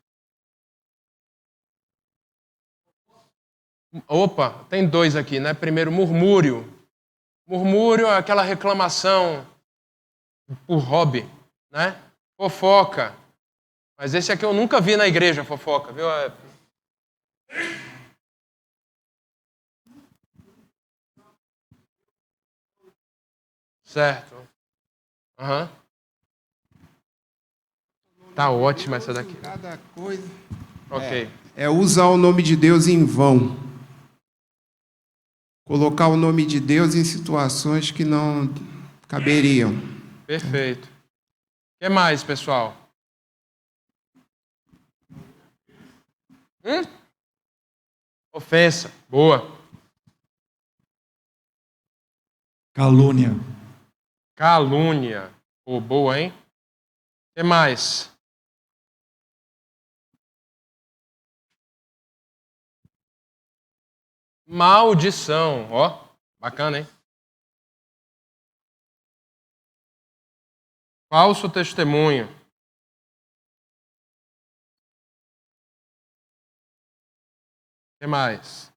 Opa, tem dois aqui, né? Primeiro, murmúrio. Murmúrio é aquela reclamação por hobby, né? Fofoca. Mas esse aqui eu nunca vi na igreja, fofoca, viu? Certo. Aham. Tá ótima essa daqui. Cada coisa. Ok. É usar o nome de Deus em vão. Colocar o nome de Deus em situações que não caberiam. Perfeito. O que mais, pessoal? Ofensa. Boa. Calúnia. Calúnia. Oh, boa, hein? O que mais? Maldição. Ó, bacana, hein? Falso testemunho. O que mais?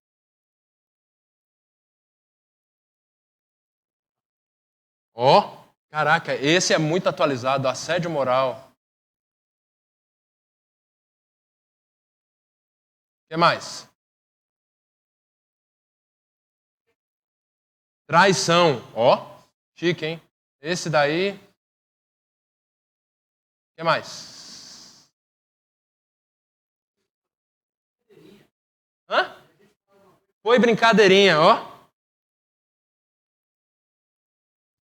Ó, caraca, esse é muito atualizado. Assédio moral. O que mais? Traição. Ó, chique, hein? Esse daí. O que mais? Hã? Foi brincadeirinha, ó.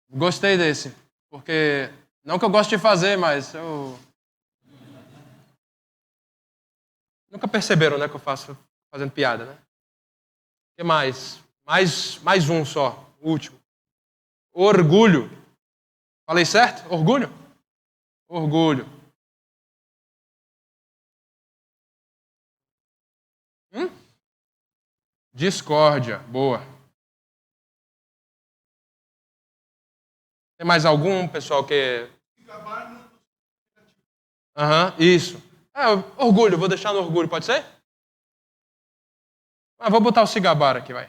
Gostei desse. Porque, não que eu goste de fazer, mas eu... Nunca perceberam, né, que eu faço fazendo piada, né? O que mais? Mais um só, o último. Orgulho. Falei certo? Orgulho? Orgulho. Discórdia. Boa. Tem mais algum, pessoal, que... Isso. Orgulho, vou deixar no orgulho, pode ser? Vou botar o cigabar aqui, vai.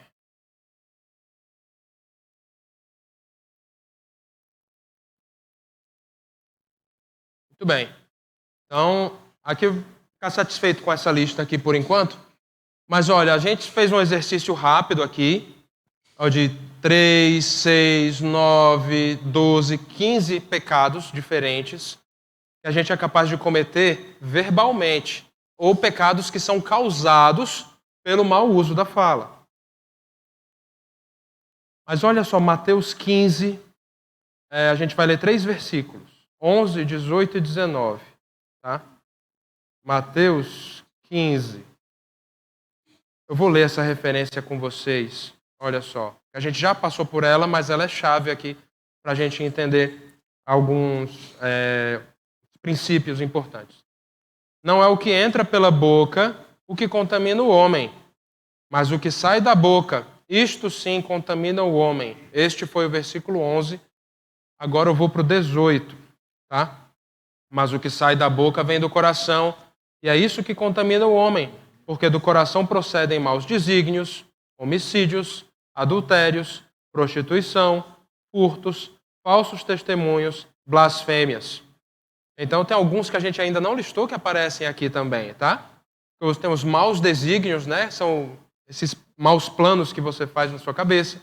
Muito bem. Então, aqui eu vou ficar satisfeito com essa lista aqui por enquanto. Mas, olha, a gente fez um exercício rápido aqui, de 3, 6, 9, 12, 15 pecados diferentes que a gente é capaz de cometer verbalmente, ou pecados que são causados pelo mau uso da fala. Mas olha só, Mateus 15, a gente vai ler 3 versículos, 11, 18 e 19. Tá? Mateus 15. Eu vou ler essa referência com vocês. Olha só. A gente já passou por ela, mas ela é chave aqui para a gente entender alguns princípios importantes. Não é o que entra pela boca o que contamina o homem, mas o que sai da boca, isto sim contamina o homem. Este foi o versículo 11. Agora eu vou para o 18. Tá? Mas o que sai da boca vem do coração, e é isso que contamina o homem, porque do coração procedem maus desígnios, homicídios, adultérios, prostituição, furtos, falsos testemunhos, blasfêmias. Então tem alguns que a gente ainda não listou que aparecem aqui também, tá? Temos maus desígnios, né? São esses maus planos que você faz na sua cabeça.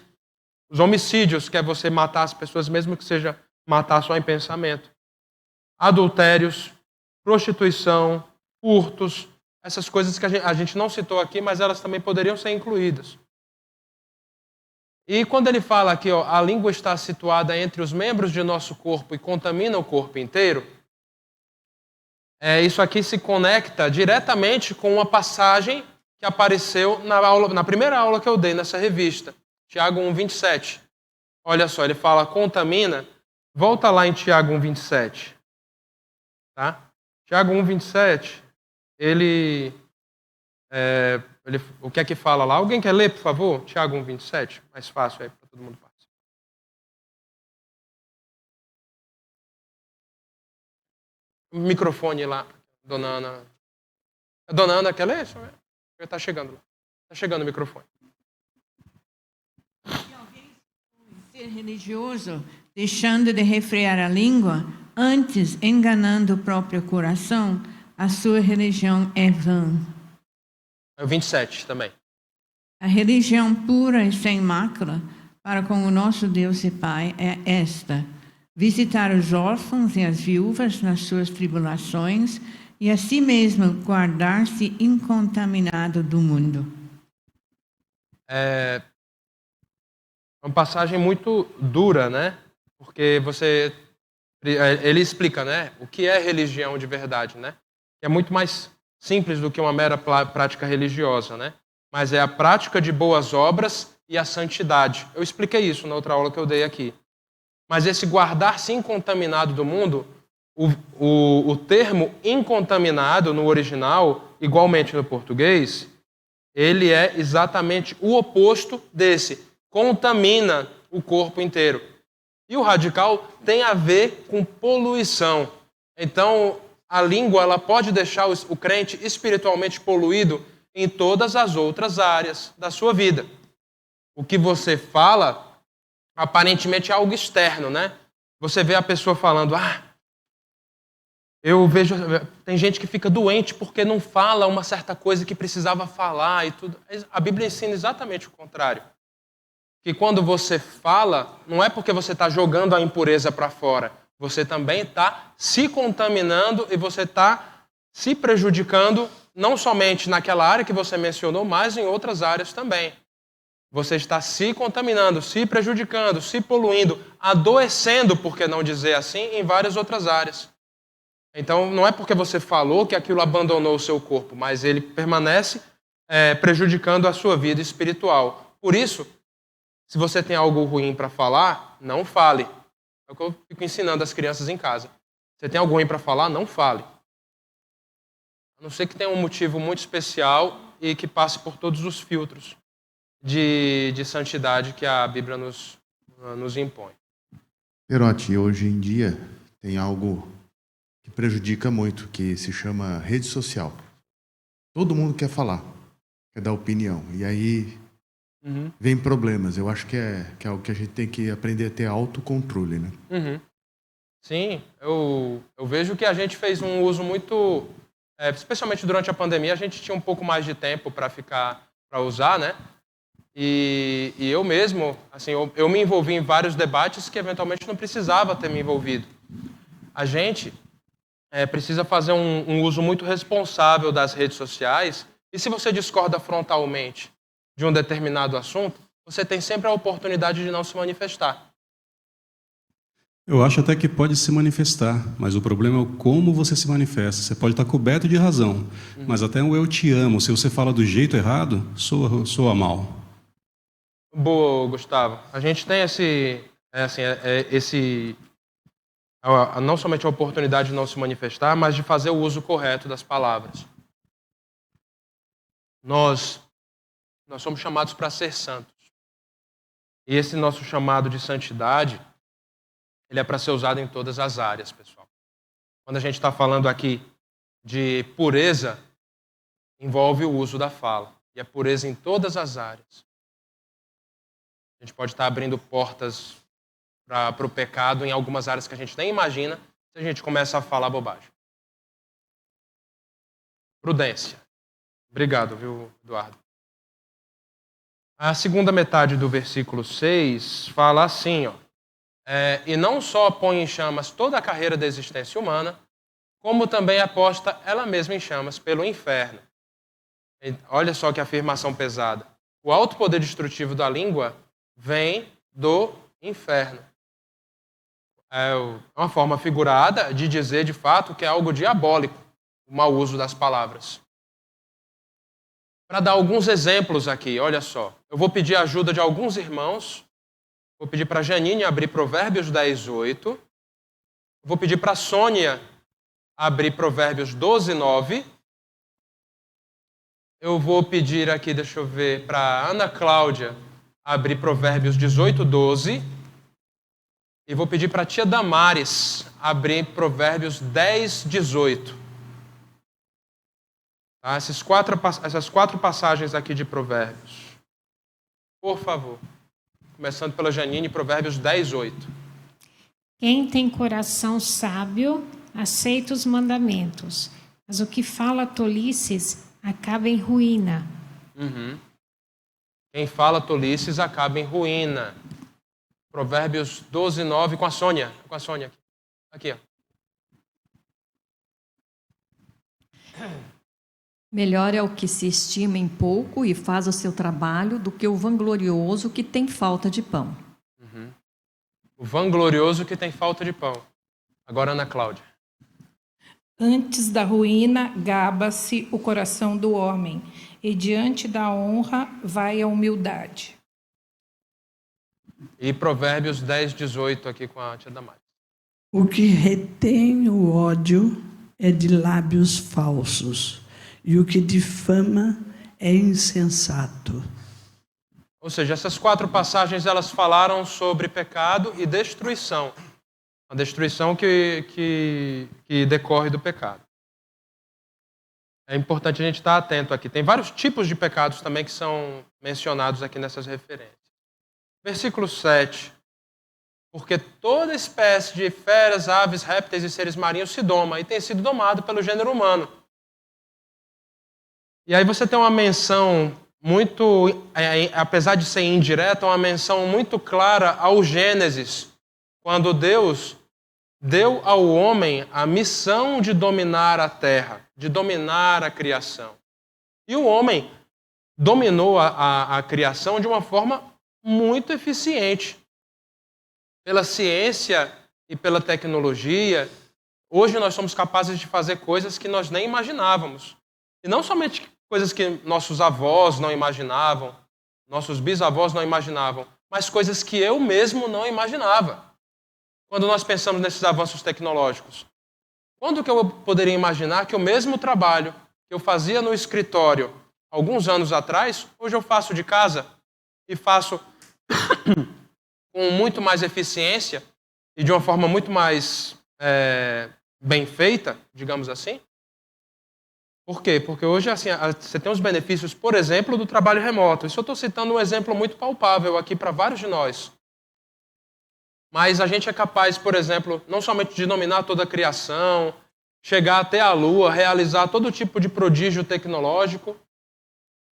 Os homicídios, que é você matar as pessoas, mesmo que seja matar só em pensamento. Adultérios, prostituição, furtos, essas coisas que a gente não citou aqui, mas elas também poderiam ser incluídas. E quando ele fala aqui, a língua está situada entre os membros de nosso corpo e contamina o corpo inteiro, isso aqui se conecta diretamente com uma passagem que apareceu na primeira aula que eu dei nessa revista, Tiago 1:27. Olha só, ele fala contamina, Volta lá em Tiago 1,27. Tá? Tiago 1,27, o que é que fala lá? Alguém quer ler, por favor? Tiago 1,27, mais fácil aí para todo mundo participar. O microfone lá, Dona Ana. A Dona Ana quer ler? Já está chegando lá. Está chegando o microfone. Ser religioso, deixando de refrear a língua, antes enganando o próprio coração, a sua religião é vã. É o 27 também. A religião pura e sem mácula para com o nosso Deus e Pai é esta: visitar os órfãos e as viúvas nas suas tribulações e a si mesmo guardar-se incontaminado do mundo. É uma passagem muito dura, né? Porque ele explica, né, o que é religião de verdade, né? É muito mais simples do que uma mera prática religiosa, né? Mas é a prática de boas obras e a santidade. Eu expliquei isso na outra aula que eu dei aqui. Mas esse guardar-se incontaminado do mundo, o termo incontaminado no original, igualmente no português, ele é exatamente o oposto desse. Contamina o corpo inteiro. E o radical tem a ver com poluição. Então, a língua ela pode deixar o crente espiritualmente poluído em todas as outras áreas da sua vida. O que você fala, aparentemente é algo externo, né? Você vê a pessoa falando, eu vejo, tem gente que fica doente porque não fala uma certa coisa que precisava falar e tudo. A Bíblia ensina exatamente o contrário. Que quando você fala, não é porque você está jogando a impureza para fora, você também está se contaminando e você está se prejudicando, não somente naquela área que você mencionou, mas em outras áreas também. Você está se contaminando, se prejudicando, se poluindo, adoecendo, por que não dizer assim, em várias outras áreas. Então, não é porque você falou que aquilo abandonou o seu corpo, mas ele permanece prejudicando a sua vida espiritual. Por isso, se você tem algo ruim para falar, não fale. É o que eu fico ensinando as crianças em casa. Você tem algo ruim para falar, não fale. A não ser que tenha um motivo muito especial e que passe por todos os filtros de santidade que a Bíblia nos impõe. Perotti, hoje em dia tem algo que prejudica muito, que se chama rede social. Todo mundo quer falar, quer dar opinião. E aí vem problemas. Eu acho que é algo que a gente tem que aprender a ter autocontrole, né? Sim, eu vejo que a gente fez um uso muito... especialmente durante a pandemia, a gente tinha um pouco mais de tempo para usar, né? E eu mesmo, assim, eu me envolvi em vários debates que eventualmente não precisava ter me envolvido. A gente precisa fazer um uso muito responsável das redes sociais e se você discorda frontalmente de um determinado assunto, você tem sempre a oportunidade de não se manifestar. Eu acho até que pode se manifestar, mas o problema é o como você se manifesta. Você pode estar coberto de razão, mas até o eu te amo, se você fala do jeito errado, soa mal. Boa, Gustavo. A gente tem não somente a oportunidade de não se manifestar, mas de fazer o uso correto das palavras. Nós somos chamados para ser santos. E esse nosso chamado de santidade, ele é para ser usado em todas as áreas, pessoal. Quando a gente está falando aqui de pureza, envolve o uso da fala. E é pureza em todas as áreas. A gente pode estar abrindo portas para o pecado em algumas áreas que a gente nem imagina se a gente começa a falar bobagem. Prudência. Obrigado, viu, Eduardo? A segunda metade do versículo 6 fala assim, e não só põe em chamas toda a carreira da existência humana, como também é posta ela mesma em chamas pelo inferno. E olha só que afirmação pesada. O alto poder destrutivo da língua vem do inferno. É uma forma figurada de dizer, de fato, que é algo diabólico, o mau uso das palavras. Para dar alguns exemplos aqui, olha só. Eu vou pedir a ajuda de alguns irmãos Vou pedir para a Janine abrir Provérbios 10:8. Vou pedir para a Sônia abrir Provérbios 12:9. Eu vou pedir aqui, deixa eu ver, para a Ana Cláudia abrir Provérbios 18:12. E vou pedir para a tia Damares abrir Provérbios 10:18. Tá? Essas quatro passagens aqui de Provérbios. Por favor. Começando pela Janine, Provérbios 10:8. Quem tem coração sábio, aceita os mandamentos, mas o que fala tolices acaba em ruína. Quem fala tolices acaba em ruína. Provérbios 12:9 com a Sônia. Com a Sônia. Aqui, ó. Melhor é o que se estima em pouco e faz o seu trabalho do que o vanglorioso que tem falta de pão. O vanglorioso que tem falta de pão. Agora, Ana Cláudia. Antes da ruína, gaba-se o coração do homem, e diante da honra vai a humildade. E Provérbios 10:18 aqui com a tia Damares. O que retém o ódio é de lábios falsos, e o que difama é insensato. Ou seja, essas 4 passagens elas falaram sobre pecado e destruição. A destruição que decorre do pecado. É importante a gente estar atento aqui. Tem vários tipos de pecados também que são mencionados aqui nessas referências. Versículo 7. Porque toda espécie de feras, aves, répteis e seres marinhos se doma e tem sido domado pelo gênero humano. E aí você tem uma menção muito, apesar de ser indireta, uma menção muito clara ao Gênesis, quando Deus deu ao homem a missão de dominar a terra, de dominar a criação. E o homem dominou a criação de uma forma muito eficiente. Pela ciência e pela tecnologia, hoje nós somos capazes de fazer coisas que nós nem imaginávamos. E não somente coisas que nossos avós não imaginavam, nossos bisavós não imaginavam, mas coisas que eu mesmo não imaginava. Quando nós pensamos nesses avanços tecnológicos. Quando que eu poderia imaginar que o mesmo trabalho que eu fazia no escritório alguns anos atrás, hoje eu faço de casa e faço com muito mais eficiência e de uma forma muito mais bem feita, digamos assim? Por quê? Porque hoje assim, você tem os benefícios, por exemplo, do trabalho remoto. Isso eu estou citando um exemplo muito palpável aqui para vários de nós. Mas a gente é capaz, por exemplo, não somente de dominar toda a criação, chegar até a Lua, realizar todo tipo de prodígio tecnológico,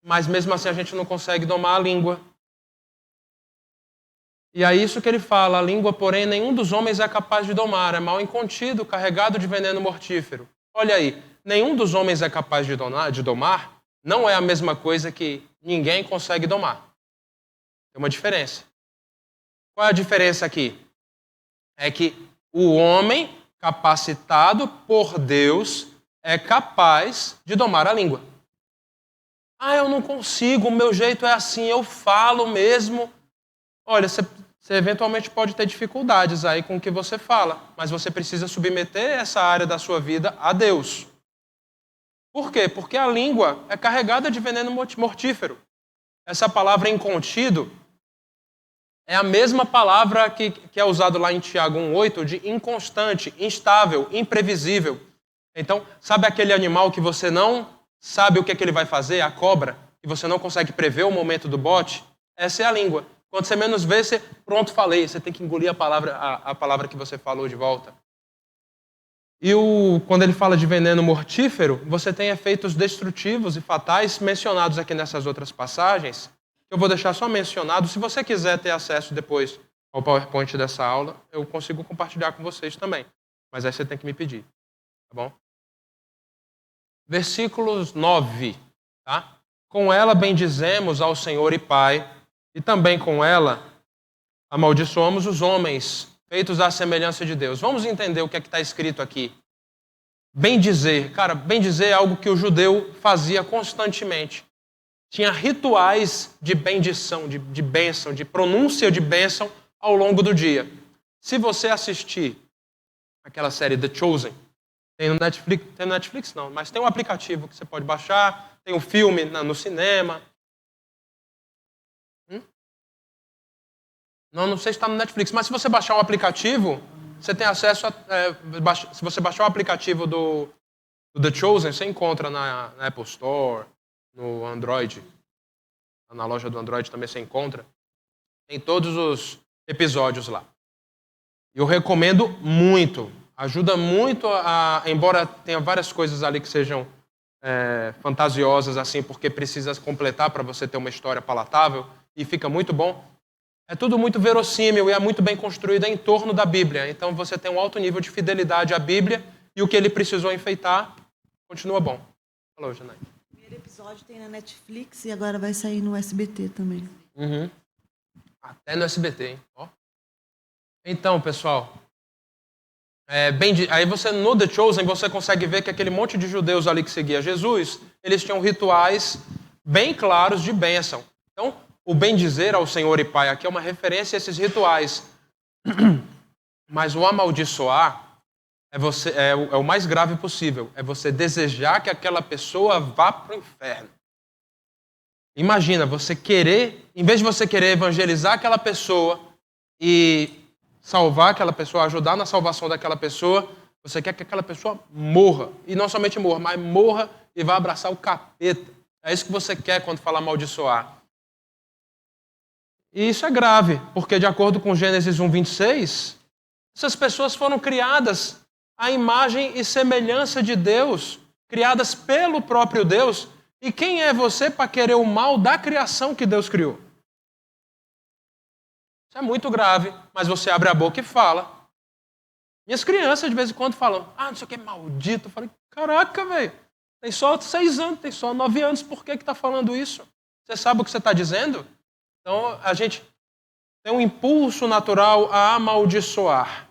mas mesmo assim a gente não consegue domar a língua. E é isso que ele fala, a língua, porém, nenhum dos homens é capaz de domar, é mal incontido, carregado de veneno mortífero. Olha aí, nenhum dos homens é capaz de domar, não é a mesma coisa que ninguém consegue domar. Tem uma diferença. Qual é a diferença aqui? É que o homem capacitado por Deus é capaz de domar a língua. Ah, eu não consigo, o meu jeito é assim, eu falo mesmo. Olha, você eventualmente pode ter dificuldades aí com o que você fala, mas você precisa submeter essa área da sua vida a Deus. Por quê? Porque a língua é carregada de veneno mortífero. Essa palavra incontido é a mesma palavra que é usada lá em Tiago 1,8 de inconstante, instável, imprevisível. Então, sabe aquele animal que você não sabe o que ele vai fazer, a cobra, e você não consegue prever o momento do bote? Essa é a língua. Quando você menos vê, você, pronto, falei. Você tem que engolir a palavra que você falou de volta. E quando ele fala de veneno mortífero, você tem efeitos destrutivos e fatais mencionados aqui nessas outras passagens. Eu vou deixar só mencionado. Se você quiser ter acesso depois ao PowerPoint dessa aula, eu consigo compartilhar com vocês também. Mas aí você tem que me pedir. Tá bom? Versículos 9. Tá? Com ela bendizemos ao Senhor e Pai, e também com ela amaldiçoamos os homens, feitos à semelhança de Deus. Vamos entender o que é que está escrito aqui. Bendizer. Cara, bendizer é algo que o judeu fazia constantemente. Tinha rituais de bendição, de bênção, de pronúncia de bênção ao longo do dia. Se você assistir aquela série The Chosen, tem no Netflix não, mas tem um aplicativo que você pode baixar, tem um filme no cinema. Não sei se está no Netflix, mas se você baixar um aplicativo, você tem acesso se você baixar o aplicativo do The Chosen, você encontra na Apple Store, no Android, na loja do Android também você encontra. Tem todos os episódios lá. Eu recomendo muito. Ajuda muito, embora tenha várias coisas ali que sejam fantasiosas, assim, porque precisa completar para você ter uma história palatável, e fica muito bom. É tudo muito verossímil e é muito bem construído em torno da Bíblia. Então você tem um alto nível de fidelidade à Bíblia e o que ele precisou enfeitar continua bom. Falou, Janaína. O primeiro episódio tem na Netflix e agora vai sair no SBT também. Uhum. Até no SBT, hein? Ó. Então, pessoal, aí você, no The Chosen, você consegue ver que aquele monte de judeus ali que seguia Jesus, eles tinham rituais bem claros de bênção. Então, o bendizer ao Senhor e Pai aqui é uma referência a esses rituais. Mas o amaldiçoar é o mais grave possível. É você desejar que aquela pessoa vá para o inferno. Imagina, você querer, em vez de você querer evangelizar aquela pessoa e salvar aquela pessoa, ajudar na salvação daquela pessoa, você quer que aquela pessoa morra. E não somente morra, mas morra e vá abraçar o capeta. É isso que você quer quando fala amaldiçoar. E isso é grave, porque de acordo com Gênesis 1:26, essas pessoas foram criadas à imagem e semelhança de Deus, criadas pelo próprio Deus. E quem é você para querer o mal da criação que Deus criou? Isso é muito grave, mas você abre a boca e fala. Minhas crianças de vez em quando falam, não sei o que, maldito. Eu falei, caraca, velho, tem só 6 anos, tem só 9 anos, por que está falando isso? Você sabe o que você está dizendo? Então, a gente tem um impulso natural a amaldiçoar.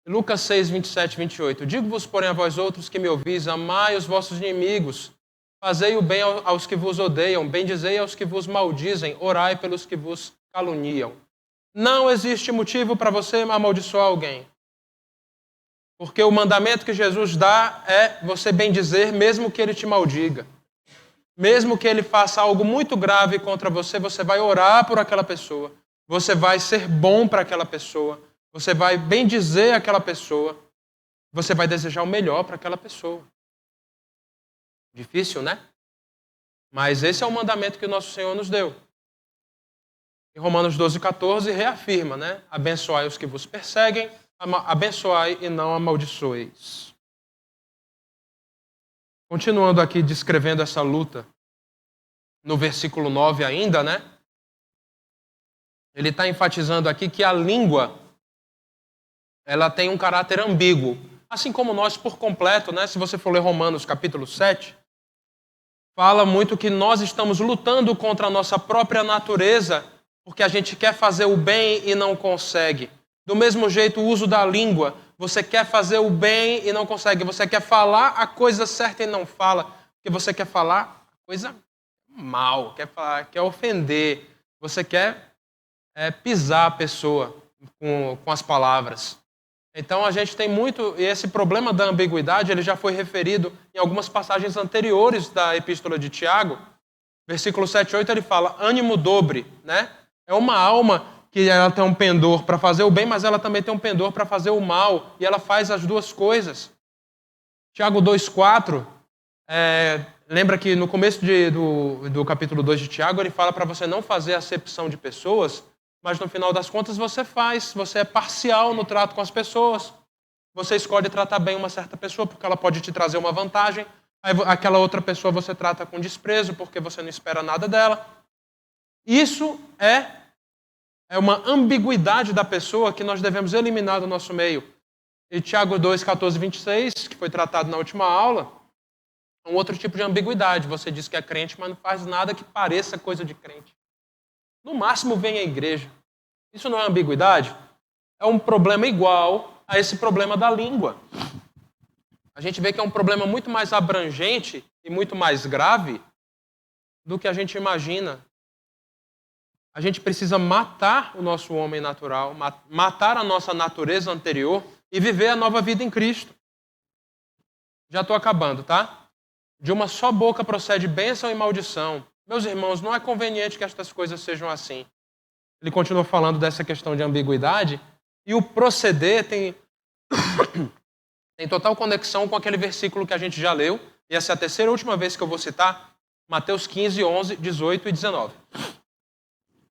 Lucas 6, 27 e 28. Digo-vos, porém, a vós outros que me ouvis, amai os vossos inimigos, fazei o bem aos que vos odeiam, bendizei aos que vos maldizem, orai pelos que vos caluniam. Não existe motivo para você amaldiçoar alguém. Porque o mandamento que Jesus dá é você bendizer mesmo que ele te maldiga. Mesmo que ele faça algo muito grave contra você, você vai orar por aquela pessoa. Você vai ser bom para aquela pessoa. Você vai bendizer aquela pessoa. Você vai desejar o melhor para aquela pessoa. Difícil, né? Mas esse é o mandamento que o nosso Senhor nos deu. Em Romanos 12:14 reafirma, né? Abençoai os que vos perseguem, abençoai e não amaldiçoeis. Continuando aqui descrevendo essa luta, no versículo 9 ainda, né? Ele está enfatizando aqui que a língua, ela tem um caráter ambíguo. Assim como nós por completo, né? Se você for ler Romanos capítulo 7, fala muito que nós estamos lutando contra a nossa própria natureza, porque a gente quer fazer o bem e não consegue. Do mesmo jeito, o uso da língua. Você quer fazer o bem e não consegue. Você quer falar a coisa certa e não fala. Porque você quer falar a coisa mal, quer ofender. Você quer pisar a pessoa com as palavras. Então a gente tem muito... E esse problema da ambiguidade, ele já foi referido em algumas passagens anteriores da Epístola de Tiago. Versículo 7 e 8, ele fala, ânimo dobre, né? É uma alma que ela tem um pendor para fazer o bem, mas ela também tem um pendor para fazer o mal, e ela faz as duas coisas. Tiago 2,4, lembra que no começo do capítulo 2 de Tiago, ele fala para você não fazer acepção de pessoas, mas no final das contas você faz, você é parcial no trato com as pessoas. Você escolhe tratar bem uma certa pessoa porque ela pode te trazer uma vantagem, aí aquela outra pessoa você trata com desprezo porque você não espera nada dela. Isso é uma ambiguidade da pessoa que nós devemos eliminar do nosso meio. E Tiago 2, 14 e 26, que foi tratado na última aula, é um outro tipo de ambiguidade. Você diz que é crente, mas não faz nada que pareça coisa de crente. No máximo vem à igreja. Isso não é ambiguidade? É um problema igual a esse problema da língua. A gente vê que é um problema muito mais abrangente e muito mais grave do que a gente imagina. a gente precisa matar o nosso homem natural, matar a nossa natureza anterior e viver a nova vida em Cristo. Já estou acabando, tá? De uma só boca procede bênção e maldição. Meus irmãos, não é conveniente que estas coisas sejam assim. Ele continua falando dessa questão de ambiguidade e o proceder tem total conexão com aquele versículo que a gente já leu. E essa é a terceira e última vez que eu vou citar, Mateus 15, 11, 18 e 19.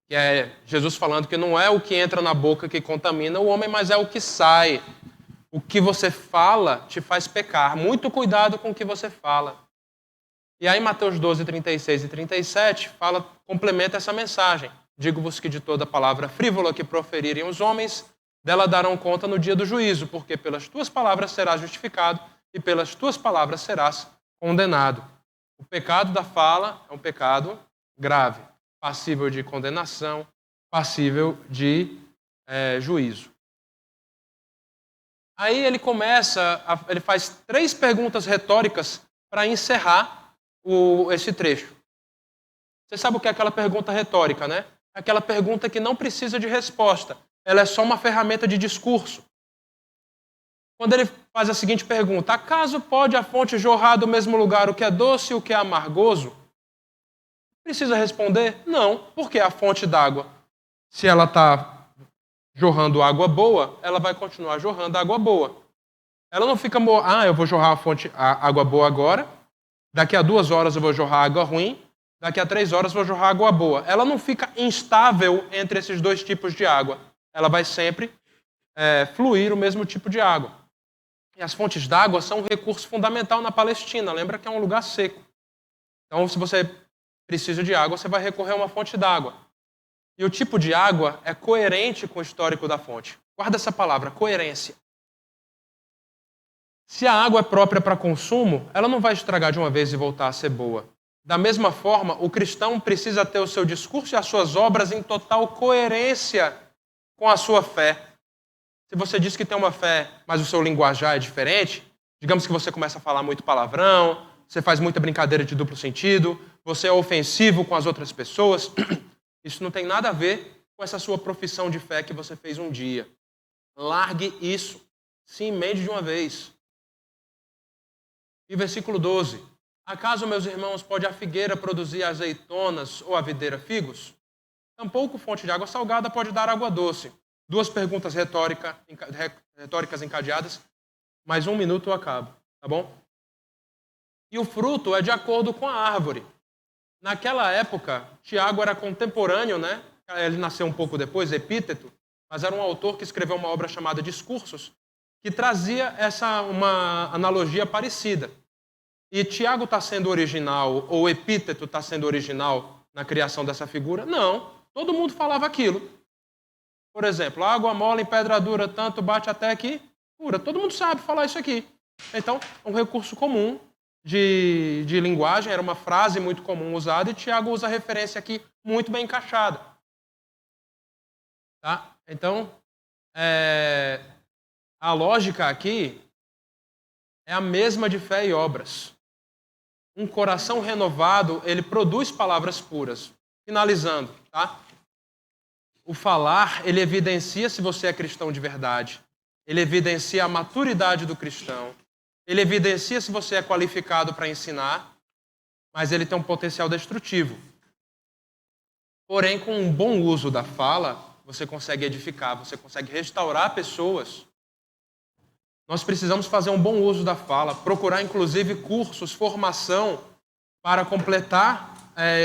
Que é Jesus falando que não é o que entra na boca que contamina o homem, mas é o que sai. O que você fala te faz pecar. Muito cuidado com o que você fala. E aí Mateus 12, 36 e 37 complementa essa mensagem. Digo-vos que de toda palavra frívola que proferirem os homens, dela darão conta no dia do juízo, porque pelas tuas palavras serás justificado e pelas tuas palavras serás condenado. O pecado da fala é um pecado grave, passível de condenação, passível de juízo. Aí ele ele faz 3 perguntas retóricas para encerrar esse trecho. Você sabe o que é aquela pergunta retórica, né? Aquela pergunta que não precisa de resposta. Ela é só uma ferramenta de discurso. Quando ele faz a seguinte pergunta: acaso pode a fonte jorrar do mesmo lugar o que é doce e o que é amargoso? Precisa responder? Não, porque a fonte d'água, se ela está jorrando água boa, ela vai continuar jorrando água boa. Ela não fica, eu vou jorrar a água boa agora, daqui a 2 horas eu vou jorrar água ruim, daqui a 3 horas eu vou jorrar água boa. Ela não fica instável entre esses 2 tipos de água. Ela vai sempre fluir o mesmo tipo de água. E as fontes d'água são um recurso fundamental na Palestina. Lembra que é um lugar seco. Então, se você precisa de água, você vai recorrer a uma fonte d'água. E o tipo de água é coerente com o histórico da fonte. Guarda essa palavra, coerência. Se a água é própria para consumo, ela não vai estragar de uma vez e voltar a ser boa. Da mesma forma, o cristão precisa ter o seu discurso e as suas obras em total coerência com a sua fé. Se você diz que tem uma fé, mas o seu linguajar é diferente, digamos que você começa a falar muito palavrão, você faz muita brincadeira de duplo sentido, você é ofensivo com as outras pessoas, isso não tem nada a ver com essa sua profissão de fé que você fez um dia. Largue isso. Se emende de uma vez. E versículo 12. Acaso, meus irmãos, pode a figueira produzir azeitonas ou a videira figos? Tampouco fonte de água salgada pode dar água doce. 2 perguntas retóricas encadeadas, mais 1 minuto eu acabo, tá bom? E o fruto é de acordo com a árvore. Naquela época, Tiago era contemporâneo, né? Ele nasceu um pouco depois, Epíteto, mas era um autor que escreveu uma obra chamada Discursos, que trazia uma analogia parecida. E Tiago está sendo original, ou Epíteto está sendo original na criação dessa figura? Não, todo mundo falava aquilo. Por exemplo, água mole em pedra dura, tanto bate até que cura. Todo mundo sabe falar isso aqui. Então, um recurso comum de linguagem, era uma frase muito comum usada, e Tiago usa a referência aqui muito bem encaixada. Tá? Então, a lógica aqui é a mesma de fé e obras. Um coração renovado, ele produz palavras puras. Finalizando, tá? O falar, ele evidencia se você é cristão de verdade. Ele evidencia a maturidade do cristão. Ele evidencia se você é qualificado para ensinar, mas ele tem um potencial destrutivo. Porém, com um bom uso da fala, você consegue edificar, você consegue restaurar pessoas. Nós precisamos fazer um bom uso da fala, procurar inclusive cursos, formação, para completar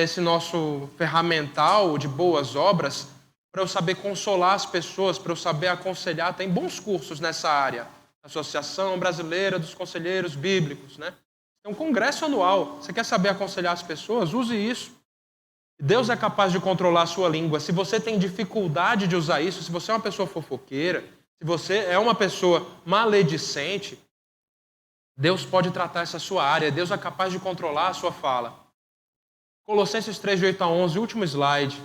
esse nosso ferramental de boas obras, para eu saber consolar as pessoas, para eu saber aconselhar. Tem bons cursos nessa área. Associação Brasileira dos Conselheiros Bíblicos, né? Tem um congresso anual. Você quer saber aconselhar as pessoas? Use isso. Deus é capaz de controlar a sua língua. Se você tem dificuldade de usar isso, se você é uma pessoa fofoqueira, se você é uma pessoa maledicente, Deus pode tratar essa sua área. Deus é capaz de controlar a sua fala. Colossenses 3, de 8 a 11, último slide.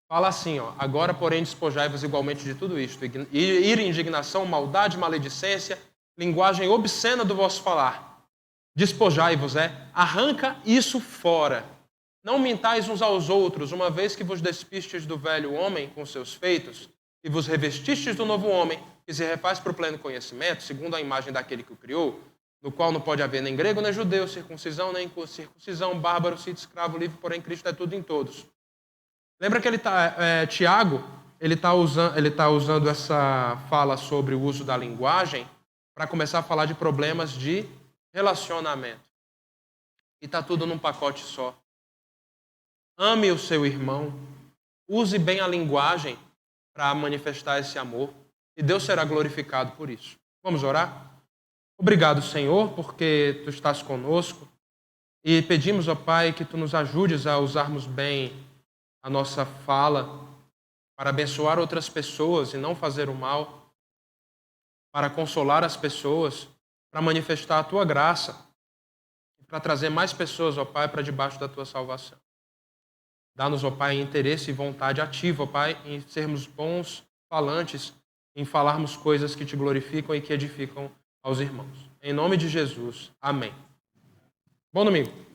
Fala assim, ó: agora, porém, despojai-vos igualmente de tudo isto: ira, indignação, maldade, maledicência, linguagem obscena do vosso falar. Despojai-vos, arranca isso fora. Não mintais uns aos outros, uma vez que vos despistes do velho homem com seus feitos, e vos revestistes do novo homem, que se refaz para o pleno conhecimento, segundo a imagem daquele que o criou, no qual não pode haver nem grego, nem judeu, circuncisão, nem circuncisão, bárbaro, cita, escravo, livre, porém Cristo é tudo em todos. Lembra que Tiago, ele está usando essa fala sobre o uso da linguagem para começar a falar de problemas de relacionamento. E está tudo num pacote só. Ame o seu irmão, use bem a linguagem para manifestar esse amor, e Deus será glorificado por isso. Vamos orar? Obrigado, Senhor, porque Tu estás conosco, e pedimos, ó Pai, que Tu nos ajudes a usarmos bem a nossa fala para abençoar outras pessoas e não fazer o mal, para consolar as pessoas, para manifestar a Tua graça, para trazer mais pessoas, ó Pai, para debaixo da Tua salvação. Dá-nos, ó Pai, interesse e vontade ativa, ó Pai, em sermos bons falantes, em falarmos coisas que Te glorificam e que edificam aos irmãos. Em nome de Jesus. Amém. Bom domingo.